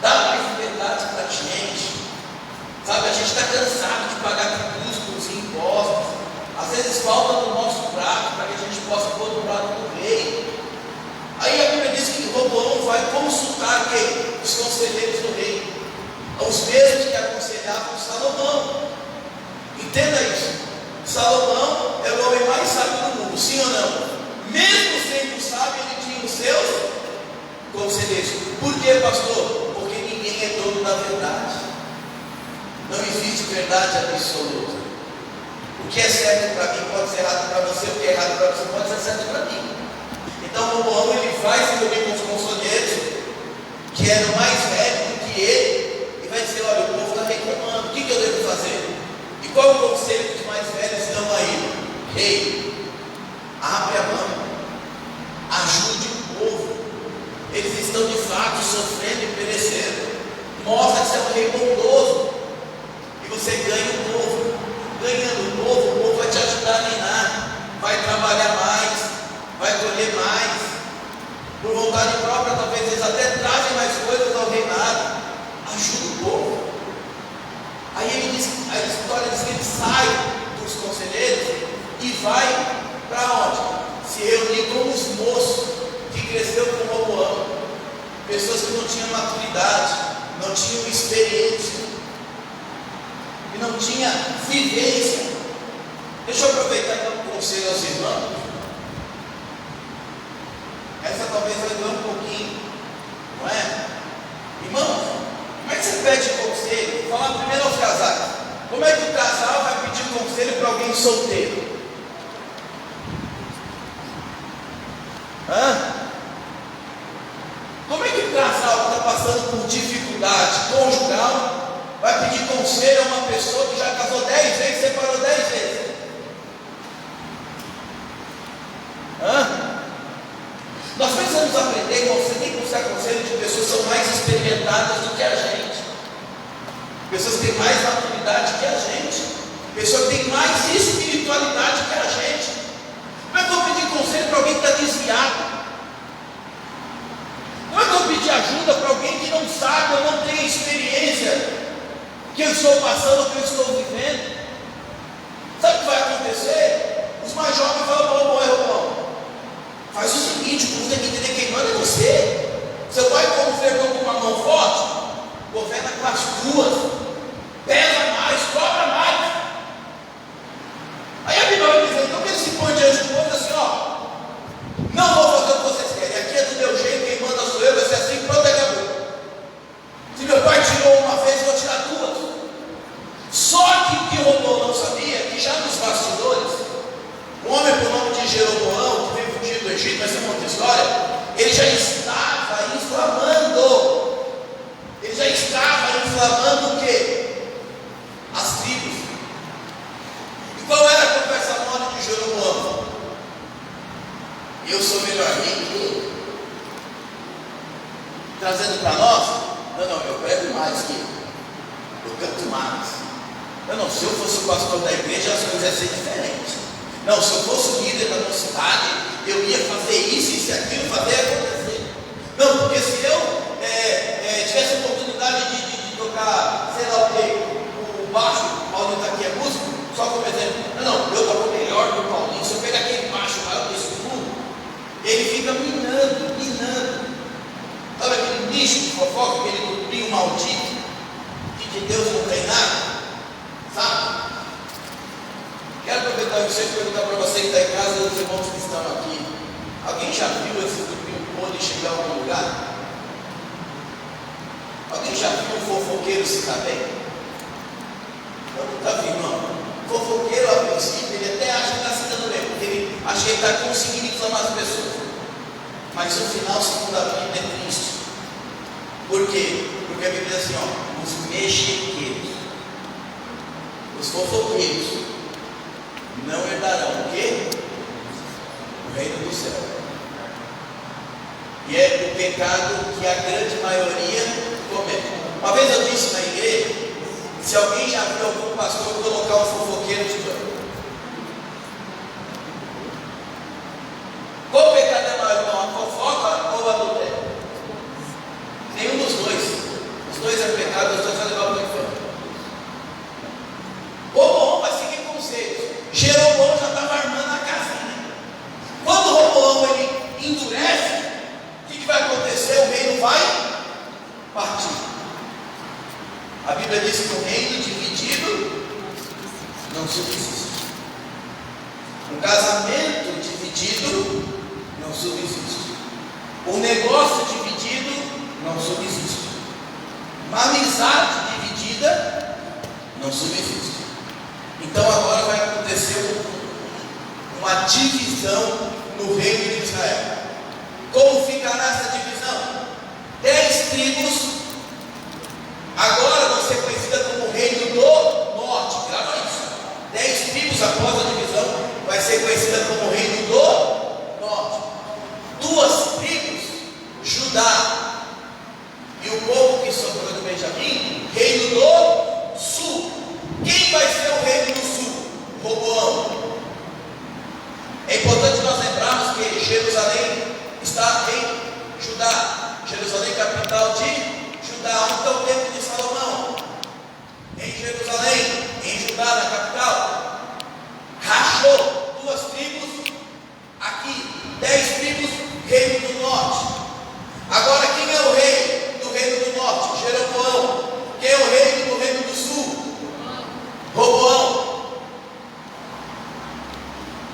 dar mais liberdade para a gente. Sabe, a gente está cansado de pagar tributos e impostos. Às vezes falta no nosso prato para que a gente possa pôr no prato do rei. Aí a Bíblia diz que Roboão vai consultar quem? Os conselheiros do rei, os mesmos que aconselhavam Salomão. Entenda isso. Salomão é o homem mais sábio do mundo, sim ou não? Mesmo sendo sábio, ele tinha os seus conselheiros. Por que, pastor? Porque ninguém é dono da verdade. Não existe verdade absoluta. O que é certo para mim pode ser errado para você, o que é errado para você pode ser certo para mim. Então Roboão, ele vai se reunir com os conselheiros que eram mais velhos do que ele e vai dizer: olha, o povo está reclamando. O que que eu devo fazer? E qual é o conselho que os mais velhos dão a ele? Rei, abre a mão, ajude o povo. Eles estão de fato sofrendo e perecendo. Mostra que você é um rei bondoso, e você ganha o povo. Ganhando o povo vai te ajudar a reinar, vai trabalhar mais, vai colher mais, por vontade própria. Talvez eles até trazem mais coisas ao reinado. Ajuda o povo. Aí ele diz, a história diz que ele sai dos conselheiros e vai para onde? Se reunir com os moços que cresceu com Roboão, pessoas que não tinham maturidade, não tinham experiência e não tinham vivência. Deixa eu aproveitar e dar um conselho aos irmãos. Essa talvez vai durar um pouquinho, não é? Irmãos, como é que você pede conselho? Vou falar primeiro aos casais. Como é que o casal vai pedir conselho para alguém solteiro? Como é que o casal que está passando por dificuldade conjugal vai pedir conselho a uma pessoa que já casou 10 vezes e separou 10 vezes? Nós precisamos aprender, irmão, você tem que buscar conselho de pessoas que são mais experimentadas do que a gente, pessoas que têm mais maturidade que a gente, pessoas que têm mais espiritualidade que a gente. Como é que eu vou pedir conselho para alguém que está desviado? Como é que eu vou pedir ajuda para alguém que não sabe ou não tem experiência que eu estou passando, que eu estou vivendo? Sabe o que vai acontecer? Os mais jovens falam: Robão, faz o seguinte, o povo tem que entender quem manda é você. Seu pai, como governou com uma mão forte, governa com as duas, pesa mais, cobra mais. Aí a Bíblia vai dizer, então que ele se põe diante do povo assim: ó, não vou fazer o que vocês querem, aqui é do meu jeito, quem manda sou eu, vai ser assim, pronto, acabou. Se meu pai tirou uma vez, eu vou tirar duas. Só que o que Roboão não sabia, que já nos bastidores, um homem por nome de Jeroboão, que veio fugir do Egito, vai ser uma outra história, ele já estava inflamando. Ele já estava inflamando o quê? As tribos. E qual era a conversa mole de Jeroboão? Eu sou melhor que ele. Trazendo para nós, não, eu prego mais que ele. Eu canto mais. Não, se eu fosse o pastor da igreja, as coisas iam ser diferentes. Não, se eu fosse o líder da nossa cidade, eu ia fazer isso e aquilo, fazer acontecer. Não, porque se eu tivesse a oportunidade de tocar, sei lá o que, o baixo, o Paulinho está aqui, é músico, só como exemplo. Não, eu toco melhor que o Paulinho. Se eu pegar aquele baixo maior desse mundo, ele fica minando. Sabe aquele lixo de fofoca, aquele grupinho maldito, que de Deus não tem nada? Sabe? Quero aproveitar você e perguntar para você que está em casa e os irmãos que estão aqui: alguém já viu esse grupinho podre chegar a algum lugar? Alguém já viu um fofoqueiro se dar bem? Eu nunca vi, irmão. Fofoqueiro, a princípio, ele até acha que está se dando bem, porque ele acha que ele está conseguindo inflamar as pessoas. Mas o final, segundo a Bíblia, é triste. Por quê? Porque a Bíblia diz assim, ó, os mexequeiros, os fofoqueiros, não herdarão o quê? O reino do céu. E é o pecado que a grande maioria comete. Uma vez eu disse na igreja, se alguém já viu algum pastor colocar um fofoqueiro de doido. Qual pecado é maior, irmão? A fofoca ou o adultério? Nenhum dos dois. Os dois é pecado, os dois vão levar para o inferno. Roboão vai seguir conselhos. Jeroboão já estava armando a casinha. Quando Roboão ele endurece, o que vai acontecer? O reino vai partir. A Bíblia diz que um reino dividido não subsiste. Um casamento dividido não subsiste. Um negócio dividido não subsiste. Uma amizade dividida não subsiste. Então agora vai acontecer uma divisão no reino de Israel. Como ficará essa divisão? 10 tribos agora vão ser conhecidas como o reino do Judá, na capital, rachou 2 tribos aqui, 10 tribos, reino do norte. Agora quem é o rei do reino do norte? Jeroboão. Quem é o rei do reino do sul? Roboão.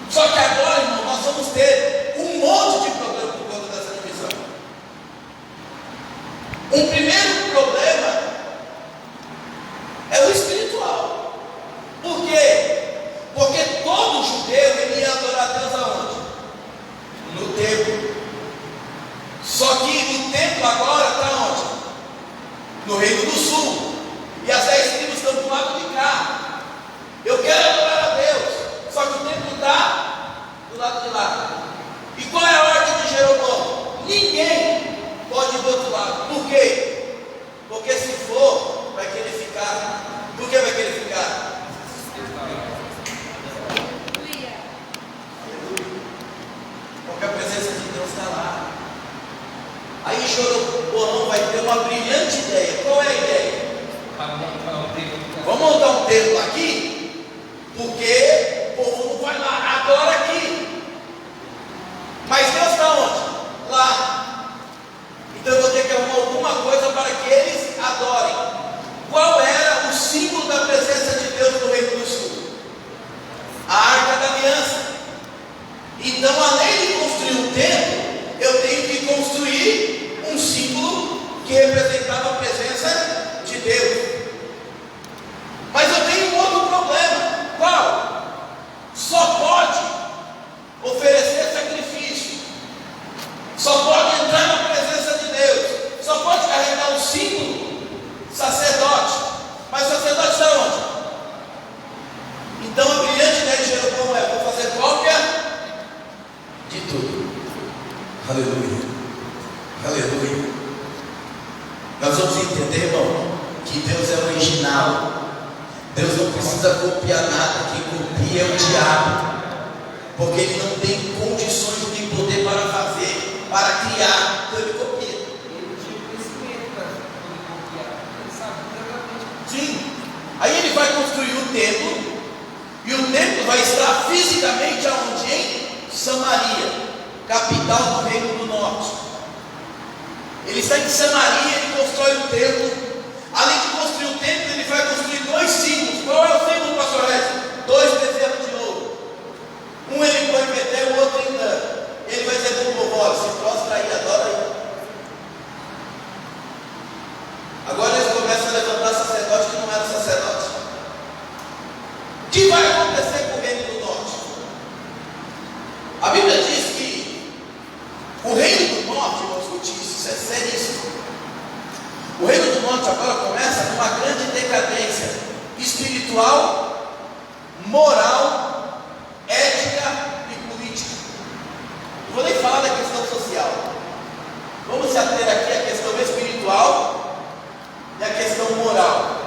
Só que agora, irmão, nós vamos ter um monte de problema por conta dessa divisão. Um primeiro problema é o espiritual. Por quê? Porque todo judeu ele ia adorar a Deus aonde? No templo. Só que o templo agora está onde? No reino do sul. E as 10 tribos estão do lado de cá. Eu quero adorar a Deus. Só que o templo está do lado de lá. E qual é a ordem de Jeroboão? Ninguém pode ir do outro lado. Por quê? Porque se for, vai querer ficar. Por que vai querer ficar? Porque a presença de Deus está lá. Aí Jeroboão vai ter uma brilhante ideia. Qual é a ideia? Vamos montar um templo aqui, porque o povo não vai lá, adora aqui. Mas Deus está onde? Lá. Então eu vou ter que arrumar alguma coisa para que eles adorem. Qual era o símbolo da presença de Deus no Reino do Sul? A Arca da Aliança. Então, além de construir um templo, eu tenho que construir um símbolo que representava a presença de Deus. Mas eu tenho um outro problema. Qual? Só pode oferecer sacrifício, só pode entrar na presença de Deus, só pode carregar um símbolo sacerdote. Mas o sacerdote está onde? Então a brilhante ideia de Jeroboão é: vou fazer cópia de tudo. Aleluia, aleluia. Nós vamos entender, irmão, que Deus é original. Deus não precisa copiar nada. Quem copia é o diabo, porque ele não tem condições nem poder para fazer, para criar. Então ele copia. Ele tinha conhecimento para copiar. Ele sabia exatamente. Sim. Aí ele vai construir o templo, e o templo vai estar fisicamente aonde? Em Samaria, capital do Reino do Norte. Ele está em Samaria, ele constrói o templo. Além de construir o templo, ele vai construir 2 símbolos. Qual é o símbolo, pastor Edson? 2 bezerros de ouro. Um ele põe em Betel, o outro em Dan. Ele vai dizer para o povo: olha, se prostra aí, adora aí. Agora eles começam a levantar sacerdote que não era sacerdote. O que vai acontecer com o Reino do Norte? A Bíblia diz que o Reino do Norte, vamos discutir isso, é seríssimo. O Reino do Norte agora começa numa grande decadência espiritual, moral, ética e política. Não vou nem falar da questão social. Vamos se ater aqui à questão espiritual e à questão moral.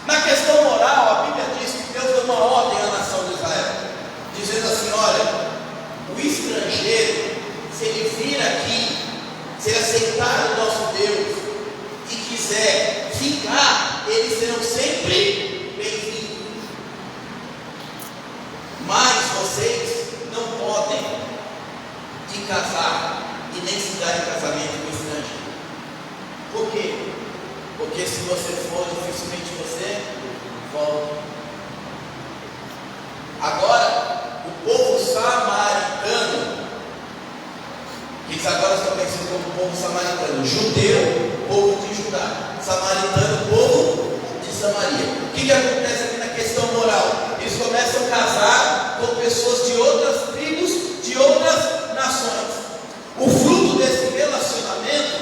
Na questão moral, a Bíblia diz que Deus deu uma ordem à nação de Israel, dizendo assim: olha, o estrangeiro, se ele vir aqui, se ele aceitar o nosso Deus e quiser ficar, eles serão sempre bem-vindos. Mas vocês não podem se casar e nem se dar em casamento com o estrangeiro. Por quê? Porque se você for, dificilmente você volta. Agora, o povo samaritano, que eles agora estão conhecidos como povo samaritano, judeu, povo de Judá, samaritano, povo de Samaria. O que acontece aqui na questão moral? Eles começam a casar com pessoas de outras tribos, de outras nações. O fruto desse relacionamento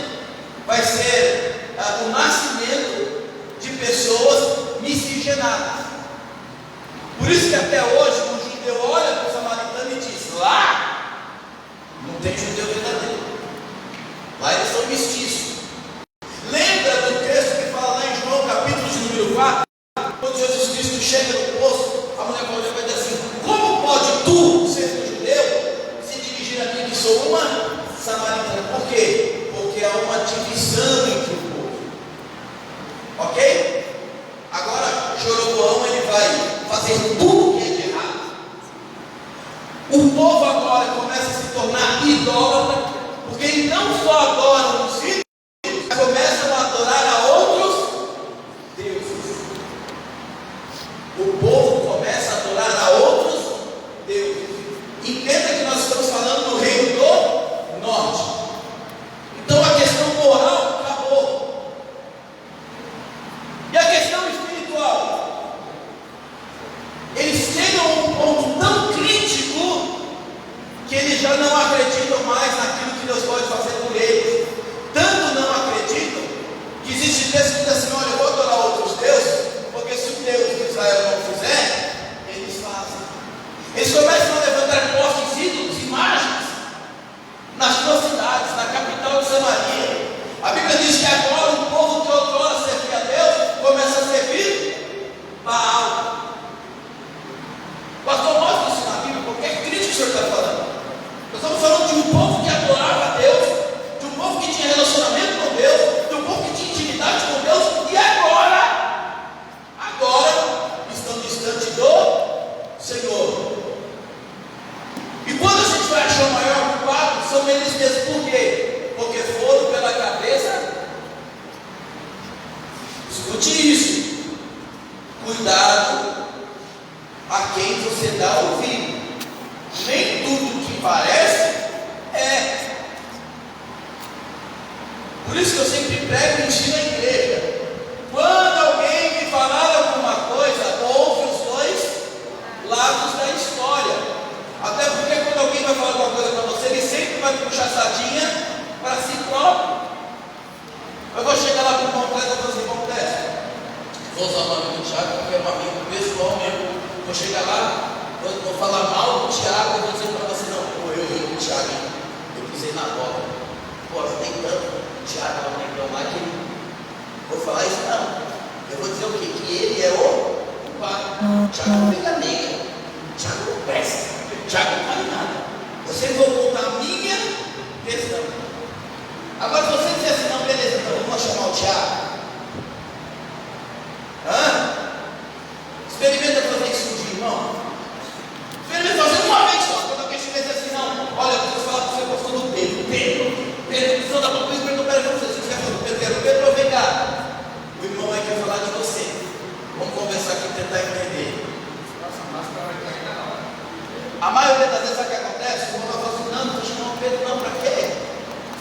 vai ser o nascimento de pessoas miscigenadas. Por isso que até hoje o judeu olha para o samaritano e diz: lá não tem judeu verdadeiro, lá eles são mestiços. Lembra do texto que fala lá em João capítulo de número 4, quando Jesus Cristo chega no poço, a mulher vai dizer assim: como pode tu, sendo judeu, se dirigir a mim que sou uma samaritana? Por quê? Porque há uma divisão entre o povo. Ok? Agora Jeroboão ele vai tornar idólatra, porque eles não só adoram os ídolos, mas começam a adorar a outros deuses. O povo começa a adorar a outros deuses. Entenda que nós estamos falando do reino do norte. Então a questão moral acabou. E a questão espiritual? Eles chegam a um ponto tão crítico que eles já não acreditam mais naquilo que Deus pode fazer por eles. Tanto não acreditam que existe texto que diz assim: olha, eu vou adorar outros deuses, porque se o Deus de Israel não fizer, eles fazem. Eles começam a levantar postes, ídolos, imagens nas suas cidades, na capital de Samaria. A Bíblia diz que agora o povo que outrora servia a Deus começa a servir Baal. Pastor, mostra isso na Bíblia, porque é crítico o senhor está falando. Nós estamos falando de um povo que adorava a Deus, de um povo que tinha relacionamento com Deus, de um povo que tinha intimidade com Deus, e agora estão distantes do Senhor. E quando a gente vai achar o maior culpado, são eles mesmos. Por quê? Porque foram pela cabeça. Escute isso. Cuidado a quem você dá ouvido. Nem tudo que parece é. Por isso que eu sempre prego e ensino a igreja. Quando alguém me falar alguma coisa, ouve os dois lados da história. Até porque quando alguém vai falar alguma coisa para você, ele sempre vai puxar a sardinha para si próprio. Eu vou chegar lá com o irmão Clécio e vou dizer: irmão Clécio, vou usar o nome do Tiago, porque é um amigo pessoal mesmo. Vou chegar lá, vou falar mal do Tiago, eu vou dizer para você: não, pô, eu ri do Tiago, eu pisei na bola. Pô, tem tanto Tiago lá no lá que vou falar isso, não. Eu vou dizer o quê? Que ele é o culpado. Tiago não fica nega. Tiago não presta. Tiago não vale nada. Vocês vão contar a minha questão. Agora, se você disser assim: não, beleza, então eu vou chamar o Tiago. Experimenta fazer isso com o irmão. Experimenta fazer uma vez só. Quando alguém estiver dizendo assim: não, olha, eu preciso falar que você gostou do Pedro. Pedro, precisou da boca, Pedro, pera com você. Se você falou do Pedro, vem cá. O irmão aí quer falar de você. Vamos conversar aqui e tentar entender. Nossa, a máscara vai cair na hora. A maioria das vezes, sabe o que acontece? O irmão vai falar assim: não estou chamando o Pedro, não, para quê?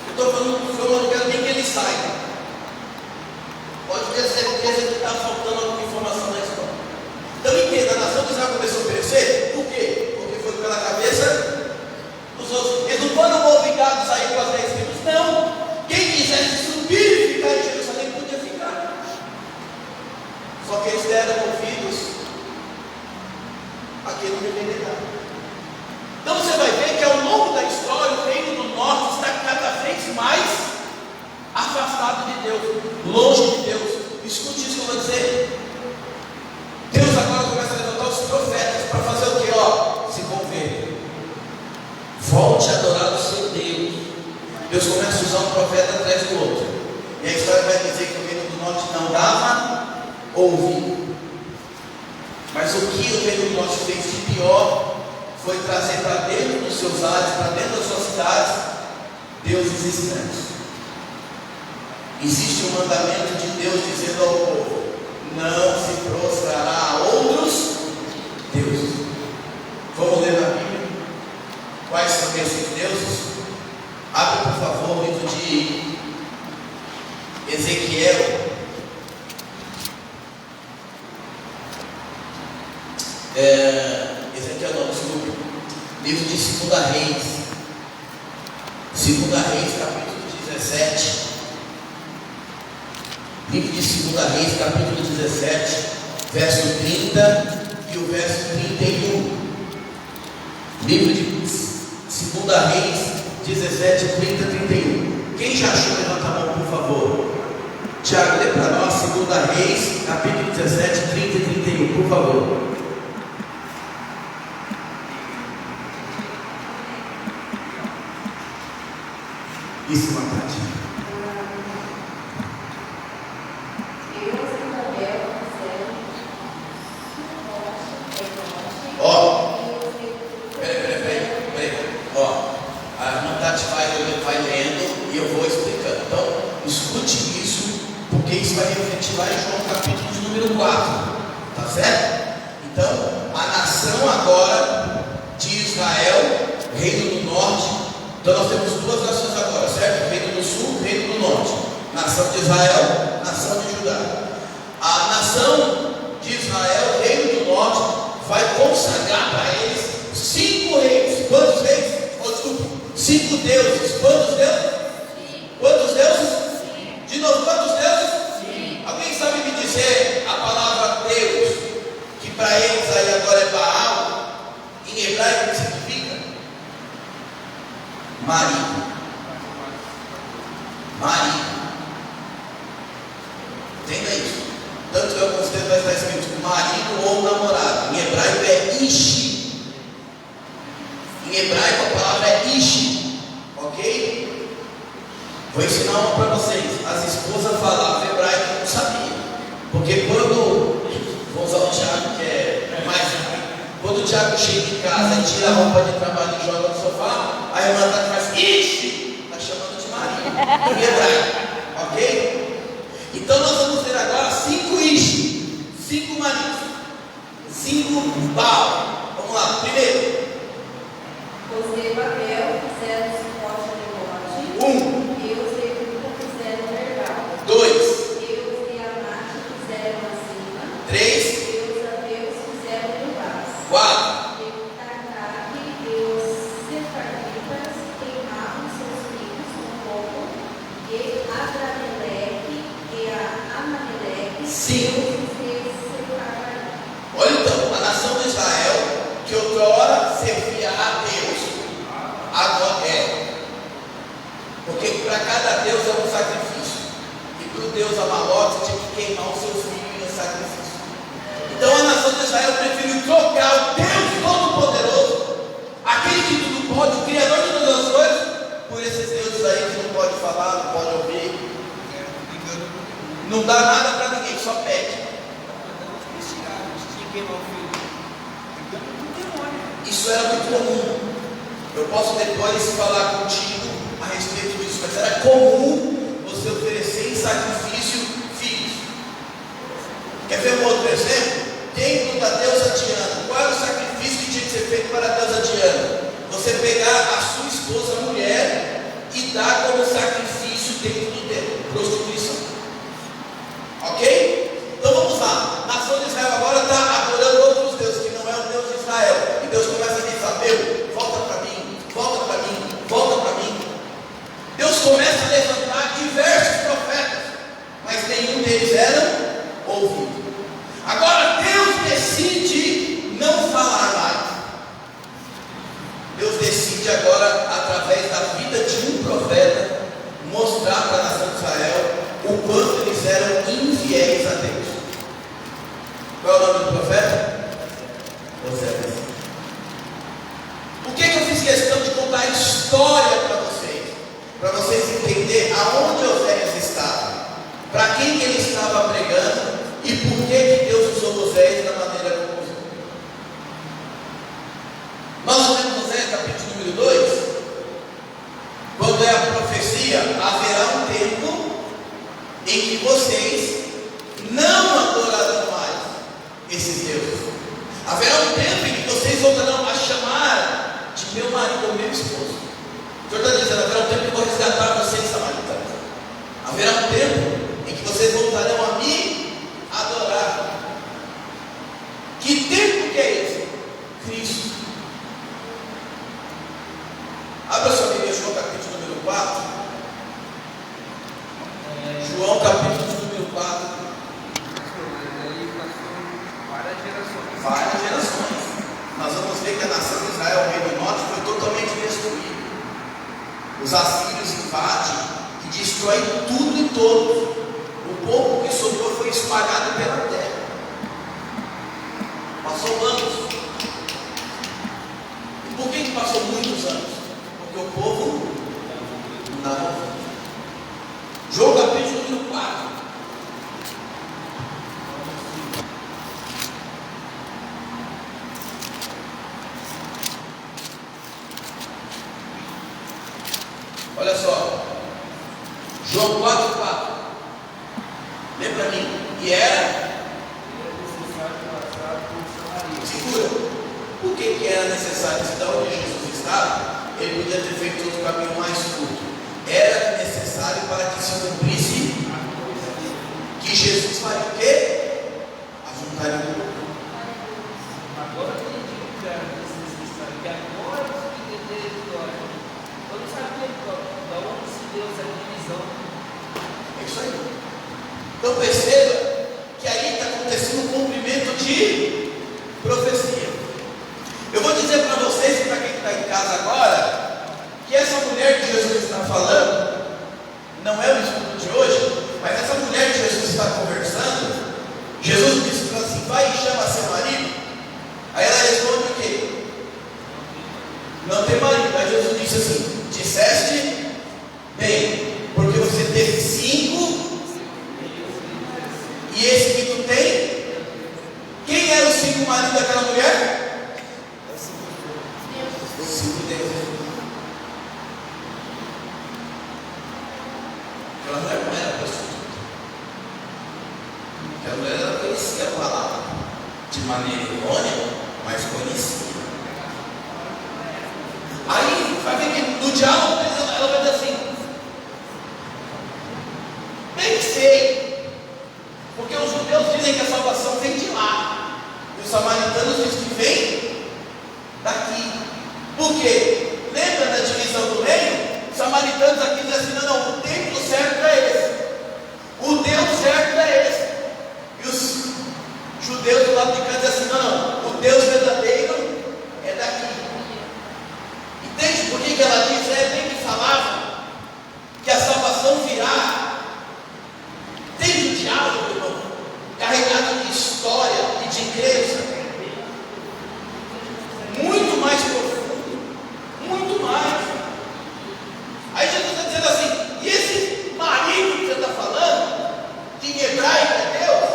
Eu estou falando do filme, eu não quero nem que ele saiba. Pode ter certeza que está faltando alguma informação na história. Então entenda, a nação de Israel começou a perecer. Por quê? Porque foi pela cabeça dos outros. Eles não foram obrigados a sair com as 10 tribos, não. Quem quisesse subir e ficar em Jerusalém podia ficar. Só que eles deram ouvidos àquele que deveria dar. Então você vai ver que ao longo da história o reino do norte está cada vez mais afastado de Deus, longe de Deus. Escute isso que eu vou dizer. Deus agora começa a levantar os profetas para fazer o que? Se converter. Volte a adorar o seu Deus. Deus começa a usar um profeta atrás do outro. E a história vai dizer que o reino do norte não dava ouvido. Mas o que o reino do norte fez de pior foi trazer para dentro dos seus ares, para dentro das suas cidades, deuses estranhos. Existe um mandamento de Deus dizendo ao povo: não se prostrará a outros deuses. Vamos ler na Bíblia quais são esses deuses? Abre por favor o livro de Ezequiel. Ezequiel não, desculpe. Livro de 2 Reis. 2 Reis, capítulo 17. Livro de 2 Reis, capítulo 17, verso 30 e o verso 31. Livro de 2 Reis, 17, 30 e 31. Quem já achou, levanta a mão, por favor. Tiago, lê para nós 2 Reis, capítulo 17, 30 e 31, por favor. Isso, Matheus. porque isso vai refletir lá em João capítulo de número 4, tá certo? Então, a nação agora de Israel, reino do norte. Então nós temos duas nações agora, certo? Reino do sul, reino do norte. Nação de Israel, nação de Judá. A nação de Israel, reino do norte, vai consagrar para eles 5 reis. Quantos reis? Oh, desculpa. 5 deuses. Quantos deuses? Quantos deuses? De novo, quantos deuses? Alguém sabe me dizer a palavra Deus, que para eles aí agora é Baal, em hebraico que significa? Marido. Marido. Entenda isso. Tanto que alguns textos vai estar escrito marido ou namorado. Em hebraico é ishi. Em hebraico a palavra é ishi. Ok? Vou ensinar uma para vocês. As esposas falavam hebraico e não sabiam. Porque quando, vou usar o Tiago que é mais rápido. Quando o Tiago chega em casa e tira a roupa de trabalho e joga no sofá, a irmã está atrás, ishi, está chamando de marido, em hebraico, ok? Então nós vamos ter agora 5 ishi, 5 maridos, 5 Baal. Vamos lá, primeiro. Os de Babel fizeram suporte de bode. 1. E os de Cupa fizeram verbal. 2. E os de Anak fizeram acima. 3. E os ateus fizeram ribás. 4. E o Tartak e os Sefarditas queimavam seus filhos com fogo. E Adrameleque e a Amaleleque. Cinco. Deuses de Sefardim. Olha então, a nação de Israel, que outrora servia a Deus, agora é. Porque para cada Deus é um sacrifício. E para o Deus Amalote tinha que queimar o seu filho em sacrifício. Então a nação de Israel preferiu trocar o Deus Todo-Poderoso, aquele que tudo pode, o Criador de todas as coisas, por esses deuses aí que não pode falar, não pode ouvir, não dá nada para ninguém, só pede. Isso era muito comum. Eu posso depois falar contigo a respeito disso, mas era comum você oferecer em sacrifício filhos. Quer ver um outro exemplo? Dentro da deusa Diana, qual era o sacrifício que tinha que ser feito para a deusa Diana? Você pegar a sua esposa mulher e dar como sacrifício dentro do templo, prostituição. Ok? Então vamos lá. A nação de Israel agora está adorando outros deuses, que não é o Deus de Israel. E Deus começa a dizer: meu, volta para mim, volta para mim, volta para mim. Deus começa a levantar diversos profetas, mas nenhum deles era ouvido. Agora Deus decide não falar mais. Deus decide agora, através da vida de um profeta, mostrar para a nação de Israel o quanto eles eram infiéis a Deus. Qual é o nome do profeta? Oséias. Por que eu fiz questão de contar a história para vocês entenderem aonde Oséias estava, para quem que ele estava pregando e por que Deus usou Oséias da maneira como usou. Nós lemos Oséias capítulo número 2, quando é a profecia: haverá um tempo em que vocês não adorarão mais esses deuses. Haverá um tempo em que vocês voltarão a chamar de meu marido ou meu esposo. O Senhor está dizendo: haverá um tempo que eu vou resgatar vocês, samaritanos. Haverá um tempo em que vocês voltarão a me adorar. Que tempo que é esse? Cristo. Abra sua Bíblia, João capítulo número 4. João capítulo número 4. Várias gerações. Nós vamos ver que a nação de Israel, o reino do norte, foi totalmente destruída. Os assírios invadem e destroem tudo e todos. O povo que sobrou foi espalhado pela terra. Passou anos. E por que passou muitos anos? Porque o povo não dava ouvido. João capítulo número 4. Olha só, João 4,4. Lê para mim. E era necessário passar por Samaria. segura. Por que era necessário? Se da onde Jesus estava, ele podia ter feito outro caminho mais curto. Era necessário para que se cumprisse que Jesus faria o quê? Ajuntaria o grupo. Agora eu entendi o que era necessário, que agora eu consegui entender a história. Eu não sabia da onde se deu essa divisão. É isso aí. Então perceba que aí está acontecendo um cumprimento de profecia. Eu vou dizer para vocês e para quem está em casa agora, que essa mulher que Jesus está falando, não é o estudo de hoje, mas essa mulher que Jesus está conversando, Jesus disse para ela assim: vai e chama seu marido. Aí ela responde o quê? Não tem marido. Aí Jesus disse assim: disseste bem, porque você teve 5, e esse que tu tem, quem eram os 5 maridos daquela mulher? Os 5 deuses. Aquela mulher não era prostituta. Aquela mulher ela conhecia a palavra de maneira errônea, mas conhecia. Aí vai ver que no diálogo ela vai dizer assim: bem que sei, porque os judeus dizem que a salvação vem de lá, e os samaritanos dizem que vem daqui. Por quê? Lembra da divisão do reino? Os samaritanos aqui dizem assim: não, o templo certo é esse, o Deus certo é esse. E os judeus do lado de cá dizem assim: não, o Deus verdadeiro é daqui. Entende por que ela diz? É bem que falava que a salvação virá. Tem um diálogo, irmão, carregado de história e de crença, muito mais profundo, muito mais. Aí Jesus está dizendo assim: e esse marido que você está falando, que em hebraico é Deus,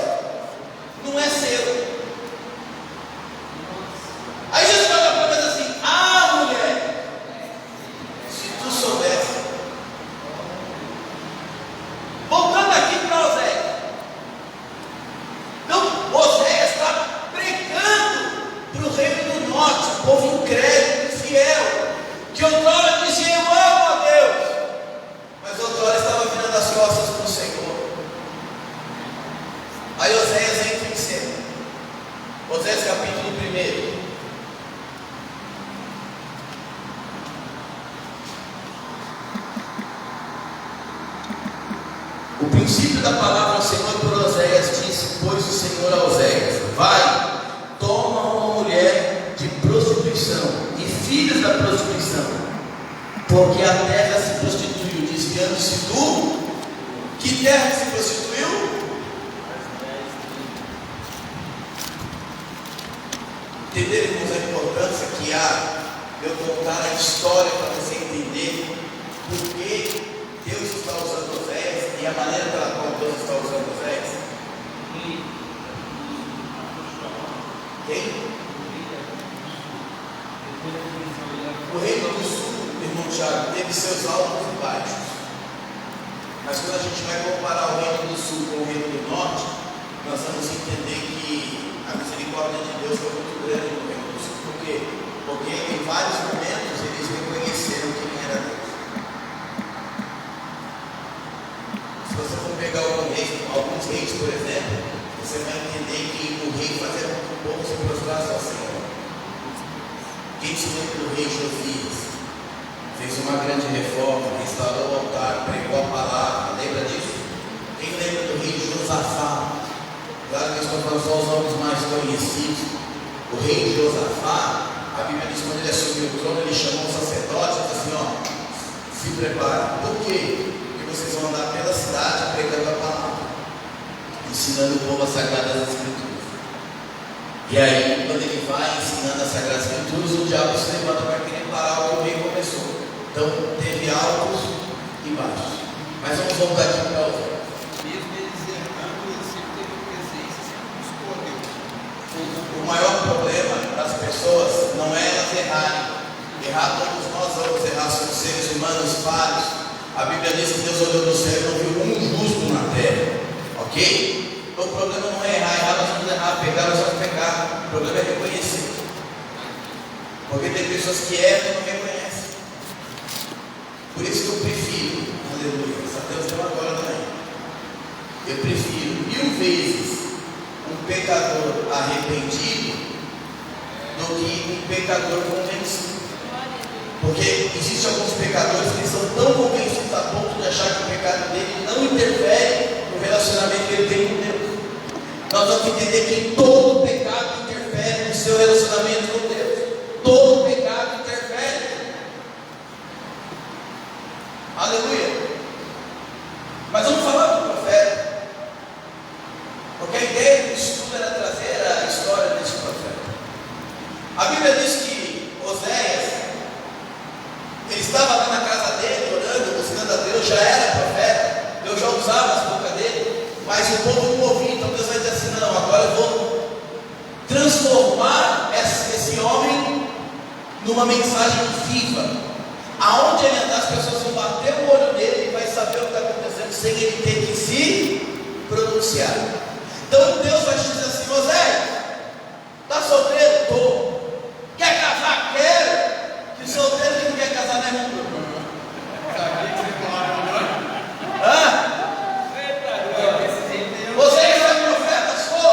não é seu. Aí Jesus vai olhar para mim assim: ah, mulher, se tu soubesse. Voltando aqui para Oséias. Então, Oséias está pregando para o reino do norte, o povo incrédulo e fiel, que outrora dizia: eu amo a Deus, mas outrora estava virando as costas para o Senhor. Aí Oséias entra em cena. Oséias capítulo 1. O princípio da palavra do Senhor por Oséias disse: pois o Senhor a Oséias: vai, toma uma mulher de prostituição e filhos da prostituição, porque a terra se prostituiu, desviando-se do. Que terra se prostituiu? Entenderam, irmãos, a importância que há de eu contar a história para você entender por que Deus está usando Oséias e a maneira pela qual Deus está usando Oséias? Quem? O reino do sul, irmão Tiago, teve seus altos e baixos. Mas quando a gente vai comparar o reino do sul com o reino do norte, nós vamos entender que a misericórdia de Deus foi muito grande no reino do sul. Por quê? Porque em vários momentos eles reconheceram quem era Deus. Se você for pegar alguns reis, por exemplo, você vai entender que o rei fazia com que o povo se prostrasse ao Senhor. Quem se lembra do rei Josias? Fez uma grande reforma, restaurou o altar, pregou a palavra. Lembra disso? Quem lembra do rei Josafá? Claro que eu estou falando só os nomes mais conhecidos. O rei Josafá, a Bíblia diz que quando ele assumiu o trono, ele chamou os sacerdotes e disse assim: ó, se prepare. Por quê? Porque vocês vão andar pela cidade pregando a palavra, ensinando o povo as Sagradas Escrituras. E aí, quando ele vai ensinando as Sagradas Escrituras, o diabo se levanta para querer parar o que o rei começou. Então, teve altos e baixos. Mas vamos voltar aqui para o Mesmo eles errando, ele sempre teve presença, sempre buscou a Deus. O maior problema das pessoas não é elas errarem. Errar todos nós vamos errar, somos seres humanos falhos. A Bíblia diz que Deus olhou do céu e não viu um justo na terra. Ok? Então o problema não é errar, nós vamos errar, pecar, nós vamos pecar. O problema é reconhecer. Porque tem pessoas que erram e não reconhecem. Por isso que eu prefiro, aleluia, Deus deu agora também. Eu prefiro 1000 vezes um pecador arrependido do que um pecador convencido. Porque existem alguns pecadores que são tão convencidos a ponto de achar que o pecado dele não interfere no relacionamento que ele tem com Deus. Nós vamos entender que todo pecado interfere no seu relacionamento com Deus. Todo pecado interfere. Aleluia. Mas vamos falar do profeta, porque a ideia do estudo era trazer a história desse profeta. A Bíblia diz que Oséias, ele estava lá na casa dele, orando, buscando a Deus, já era profeta, Deus já usava as bocas dele, mas o povo não ouvia. Então Deus vai dizer assim: não, agora eu vou transformar esse homem numa mensagem viva. Aonde ele andar, as pessoas vão bater o olho nele e vai saber o que está acontecendo sem ele ter que se pronunciar. Então Deus vai te dizer assim: Oséias, está solteiro? Estou. Quer casar? Quero. Que solteiro que não quer casar, né, irmão? Oséias é profeta? Sou.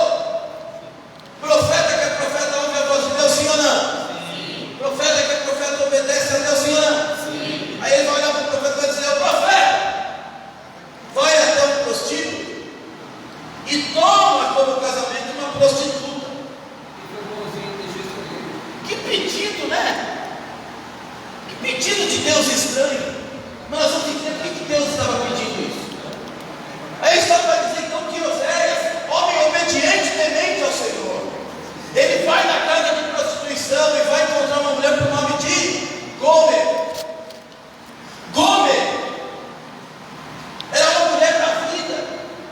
Profeta que é profeta ouve a voz de Deus, sim ou não? Sim. Profeta que é profeta obedece a Deus, sim ou não? Sim. Aí ele vai olhar para o profeta e vai dizer: profeta, vai até um prostíbulo e toma como casamento uma prostituta. Que pedido, né? Que pedido de Deus estranho. Nós vamos entender por que Deus estava pedindo isso. Aí estava dizendo então que Oséias, homem obediente, temente ao Senhor, ele vai na casa de prostituição e vai encontrar uma mulher por nome de Gomer. Gomer era uma mulher da vida,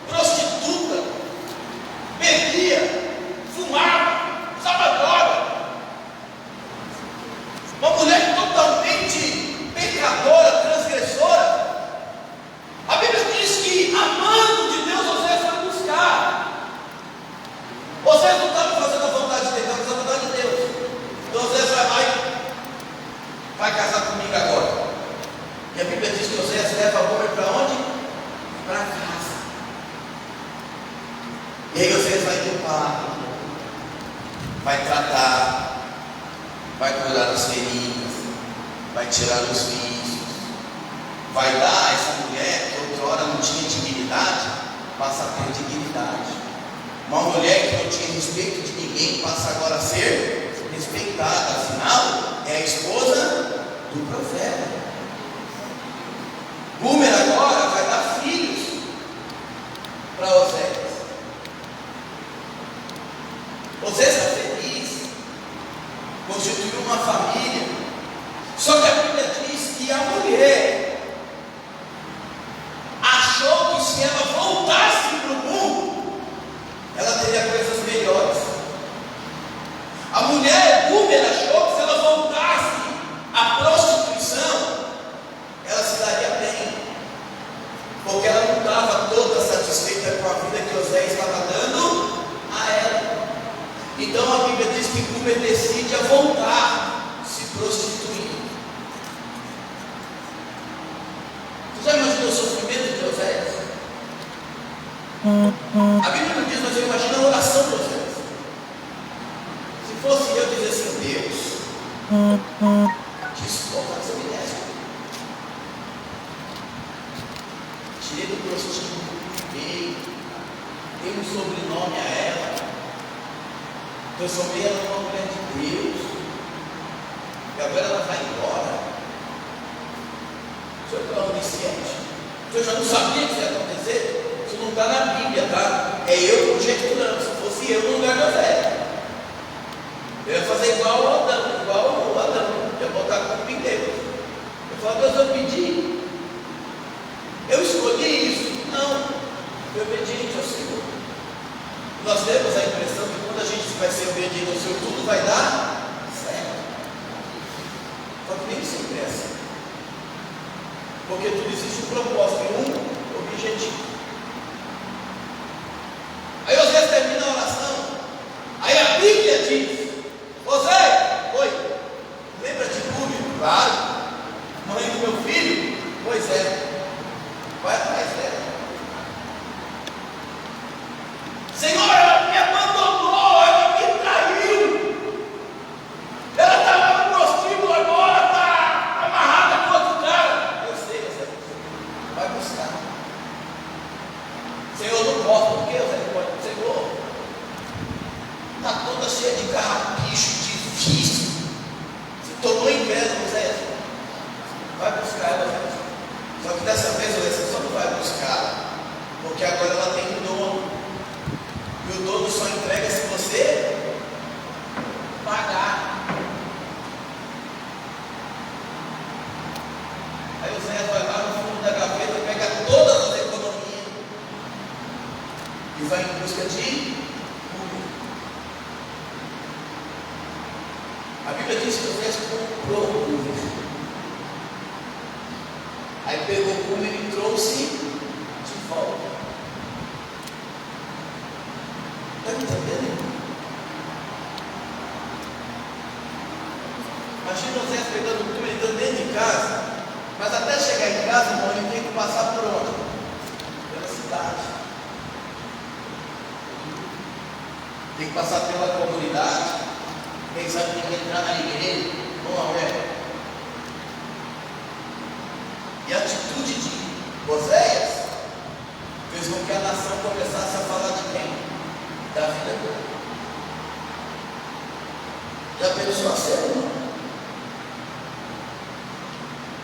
prostituta, bebia, fumava, usava droga. Uma mulher totalmente pecadora, transgressora. A Bíblia diz que, amando de Deus, Oséias foi buscar. Oséias não estava fazendo a vontade de Deus, estava fazendo a vontade de Deus. Então Oséias vai casar comigo agora. E a Bíblia diz que Oséias leva a Gomer para onde? Para casa. E aí Oséias vai limpar, vai tratar, vai curar das feridas, vai tirar os vícios, vai dar a essa mulher que outrora não tinha dignidade, passa a ter dignidade. Uma mulher que não tinha respeito de ninguém passa agora a ser respeitada. Afinal, é a esposa do profeta. Gomer agora vai dar filhos para Oséias. Oséias está feliz, constituiu uma família. Só que a Bíblia diz que a mulher achou que se ela voltasse para o mundo, ela teria coisas melhores. A mulher Gomer achou que se ela voltasse à prostituição, ela se daria bem, porque ela não estava toda satisfeita com a vida que Oséias estava dando a ela. Então a Bíblia diz que Gomer decide a voltar, se prostituir. Você já imaginou o sofrimento de Oséias? A Bíblia não diz, mas eu imagino a oração de Oséias. Se fosse eu dizer assim: Deus, desculpa essa mulher, tirei do prostíbulo, dei um sobrenome a ela, transformei ela numa mulher de Deus, e agora ela vai embora. O senhor está onisciente, o senhor já não sabia que isso ia acontecer? Isso não está na Bíblia, tá? É eu conjecturando. Se fosse eu no lugar da velha, eu ia fazer igual o Adão, ia botar a culpa em Deus. Eu falo: Deus, eu pedi, eu escolhi isso. Não, eu obediente ao Senhor. Nós temos a impressão que quando a gente vai ser obediente ao Senhor, tudo vai dar certo. Só que nem sempre é assim. Porque tudo existe um propósito e um objetivo. Porque agora ela tem um dono. E o dono só entrega se você pagar. Aí o Zé vai lá no fundo da gaveta, pega todas as economias e vai em busca de Uber. A Bíblia diz que o Zé comprou o Uber. Aí pegou o Uber e trouxe de volta. Está me entendendo? Imagina o Zé pegando o Uber, entrando dentro de casa. Mas até chegar em casa, irmão, ele tem que passar por onde? Pela cidade. Tem que passar pela comunidade. Quem sabe tem que entrar na igreja. Não é? E a atitude de Oséias fez com que a nação começasse a falar de quem? Da vida dele. Já pensou a ser, irmão?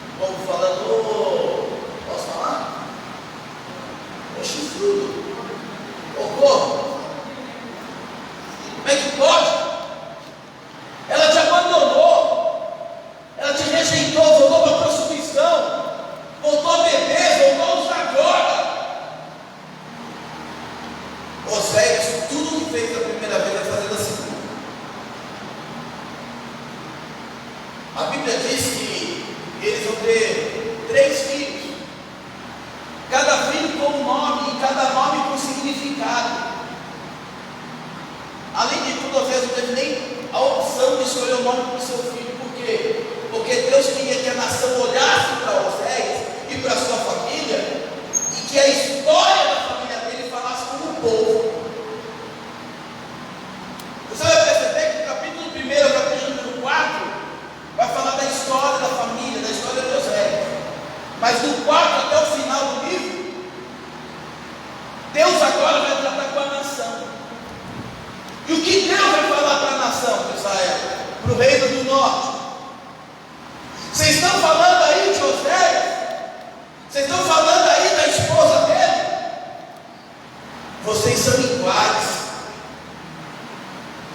O povo falando, posso falar? Ô chifrudo, ô corpo, como é que pode? Ela te abandonou, ela te rejeitou, voltou para a prostituição, voltou a beber, voltou a usar droga. Oséias, tudo que fez a primeira vez é fazer a segunda. A Bíblia diz que eles vão ter 3 filhos, cada filho com um nome, e cada nome com significado. Além de tudo, Oséias não teve nem a opção de escolher o nome para o seu filho. Por quê? Porque Deus queria que a nação olhasse para Oséias e para a sua família, e que a história da família dele falasse como um povo. Você vai perceber que o capítulo 1 e o capítulo 4 vai falar da história da família, da história de Oséias. Mas do 4 até o final do livro, Deus agora vai tratar com a nação. E o que Deus vai falar para a nação de Israel? Para o reino do norte. Vocês estão falando aí de Oséias? Vocês estão falando aí da esposa dele? Vocês são iguais.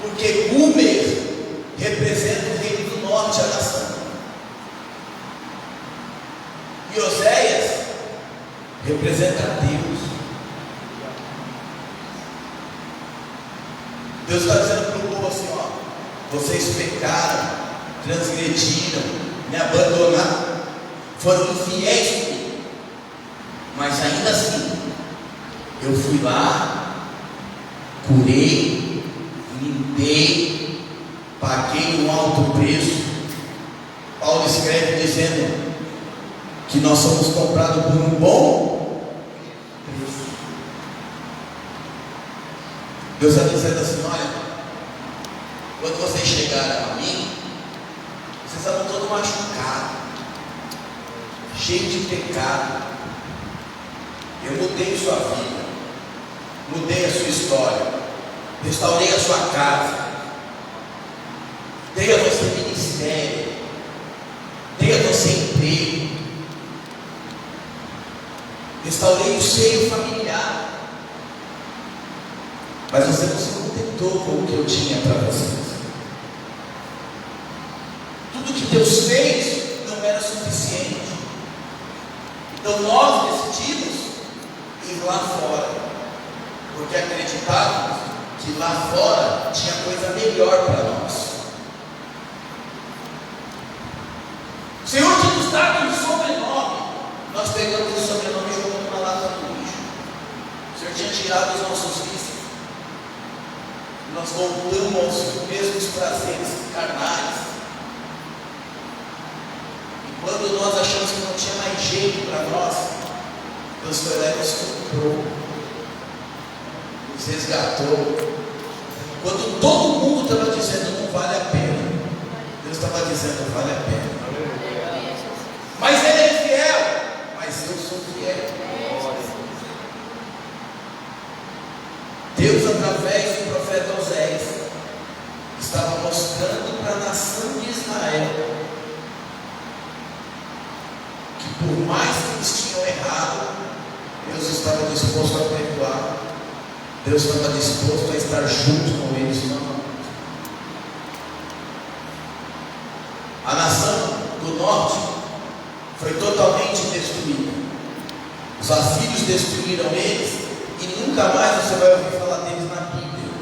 Porque Gomer representa o reino do norte, a nação. E Oséias representa Deus. Deus está dizendo para o povo assim, ó: vocês pecaram, transgrediram, me abandonaram, foram infiéis comigo, mas ainda assim, eu fui lá, curei, limpei, paguei um alto preço. Paulo escreve dizendo que nós somos comprados por um bom preço. Deus está dizendo assim: olha, quando vocês chegaram a mim, vocês estavam todos machucados, cheios de pecado. Eu mudei sua vida, mudei a sua história, restaurei a sua casa, dei a você ministério, dei a você emprego, restaurei o seio familiar. Mas você não se contentou com o que eu tinha para vocês. Tudo que Deus fez não era suficiente. Então nós decidimos ir lá fora, porque acreditávamos que lá fora tinha coisa melhor para nós. O Senhor tinha nos dado um sobrenome. Nós pegamos o sobrenome e jogamos na lata do lixo. O Senhor tinha tirado os nossos vícios. Nós voltamos aos mesmos prazeres carnais. E quando nós achamos que não tinha mais jeito para nós, Deus foi lá e nos comprou, nos resgatou. Quando todo mundo estava dizendo não vale a pena, Deus estava dizendo vale a pena. Mas Ele é fiel, mas eu sou fiel. Deus, através do profeta Oséias, estava mostrando para a nação de Israel que por mais que eles tinham errado, Deus estava disposto a perdoar. Deus estava disposto a estar junto com eles novamente. A nação do norte foi totalmente destruída. Os assírios destruíram eles e nunca mais você vai ouvir falar deles na Bíblia.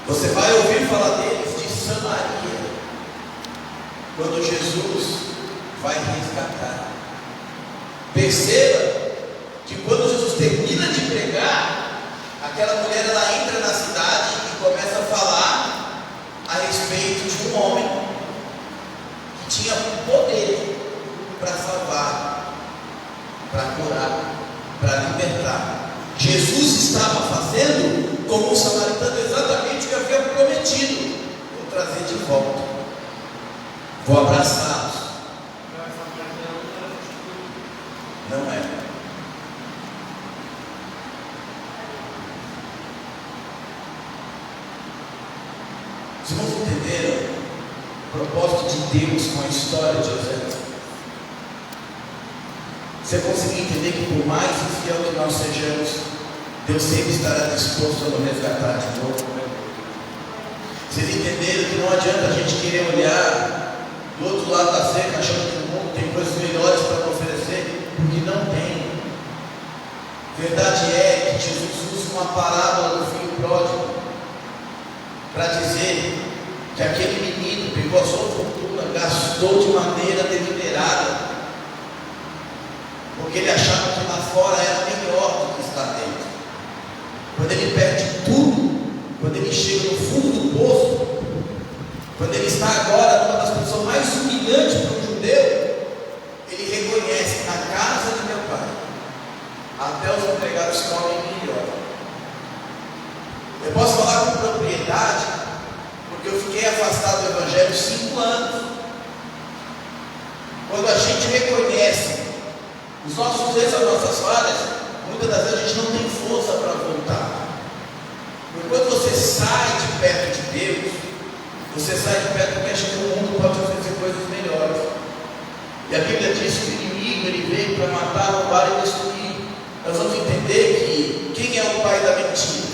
Você vai ouvir falar deles de Samaria, quando Jesus vai resgatar. Perceba que quando Jesus termina de pregar, aquela mulher ela entra na cidade e começa a falar a respeito de um homem que tinha poder para salvar, para curar, para libertar. Jesus estava fazendo como o samaritano exatamente o que havia prometido: vou trazer de volta, vou abraçá-los. Não é. Os irmãos entenderam o propósito de Deus com a história de José? Você conseguir entender que por mais infiel que nós sejamos, Deus sempre estará disposto a nos resgatar de novo? Vocês entenderam que não adianta a gente querer olhar do outro lado da cerca achando que o mundo tem coisas melhores para nos oferecer, porque não tem. Verdade é que Jesus usa uma parábola do filho pródigo para dizer que aquele menino pegou a sua fortuna, gastou de maneira deliberada, porque ele achava que lá fora era melhor do que está dentro. Quando ele perde tudo, quando ele chega no fundo do poço, quando ele está agora numa das pessoas mais humilhantes para um judeu, ele reconhece: na casa de meu pai até os empregados comem melhor. Eu posso falar com propriedade, porque eu fiquei afastado do Evangelho 5 anos. Quando a gente reconhece os nossos erros, as nossas falhas, muitas das vezes a gente não tem força para voltar. Porque quando você sai de perto de Deus, você sai de perto porque acha que o mundo pode oferecer coisas melhores. E a Bíblia diz que o inimigo ele veio para matar, roubar e destruir. Nós vamos entender que quem é o pai da mentira?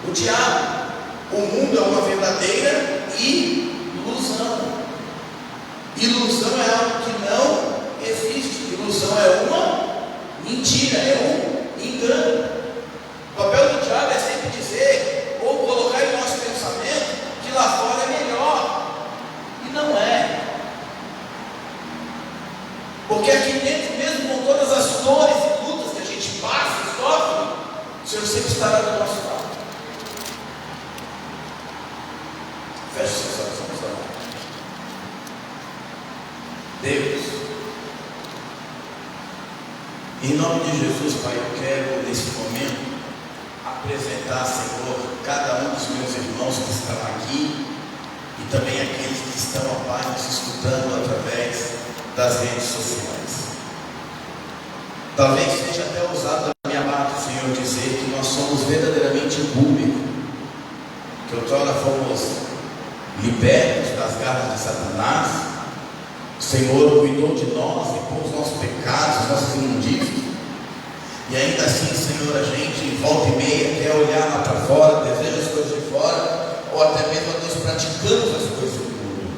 O diabo. O mundo é uma verdadeira ilusão. Ilusão é algo que não existe. Ilusão é uma mentira, é um engano. O papel do diabo é sempre dizer, ou colocar em nosso pensamento, que lá fora é melhor. E não é. Porque aqui dentro, mesmo com todas as dores e lutas que a gente passa e sofre, o Senhor sempre estará do nosso lado. Feche seus olhos, vamos lá. Deus, em nome de Jesus, Pai, eu quero nesse momento apresentar, Senhor, cada um dos meus irmãos que estão aqui e também aqueles que estão, ó Pai, nos escutando através das redes sociais. Talvez seja até ousado da minha parte, Senhor, dizer que nós somos verdadeiramente público, que outrora fomos libertos das garras de Satanás. O Senhor cuidou de nós, limpou os nossos pecados, os nossos imundícios, e ainda assim, Senhor, a gente volta e meia quer olhar lá para fora, deseja as coisas de fora, ou até mesmo nós praticamos as coisas do mundo.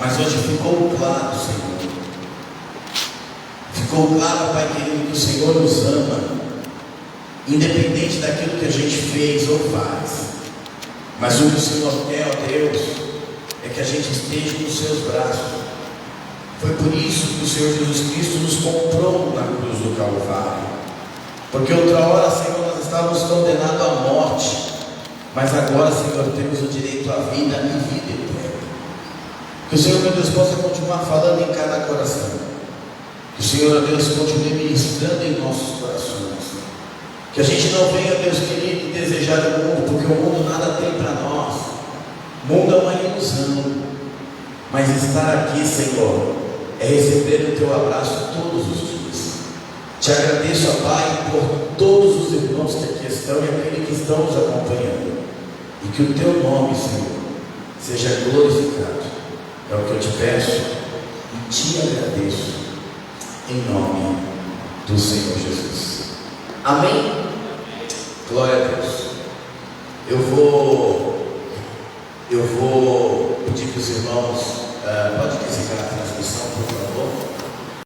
Mas hoje ficou claro, Senhor, ficou claro, Pai querido, que o Senhor nos ama, independente daquilo que a gente fez ou faz. Mas o que o Senhor quer, ó Deus, é que a gente esteja nos seus braços. Foi por isso que o Senhor Jesus Cristo nos comprou na cruz do Calvário. Porque outra hora, Senhor, nós estávamos condenados à morte, mas agora, Senhor, temos o direito à vida e vida eterna. Que o Senhor, meu Deus, possa continuar falando em cada coração. Que o Senhor, ó Deus, continue ministrando em nossos corações. Que a gente não venha, Deus querido, desejar o mundo, porque o mundo nada tem para nós. O mundo é uma ilusão. Mas estar aqui, Senhor, é receber o teu abraço todos os dias. Te agradeço, ó Pai, por todos os irmãos que aqui estão e aqueles que estão nos acompanhando. E que o teu nome, Senhor, seja glorificado. É o que eu te peço e te agradeço. em nome do Senhor Jesus. Amém? Glória a Deus. Eu vou pedir para os irmãos, pode desligar a transmissão, por favor.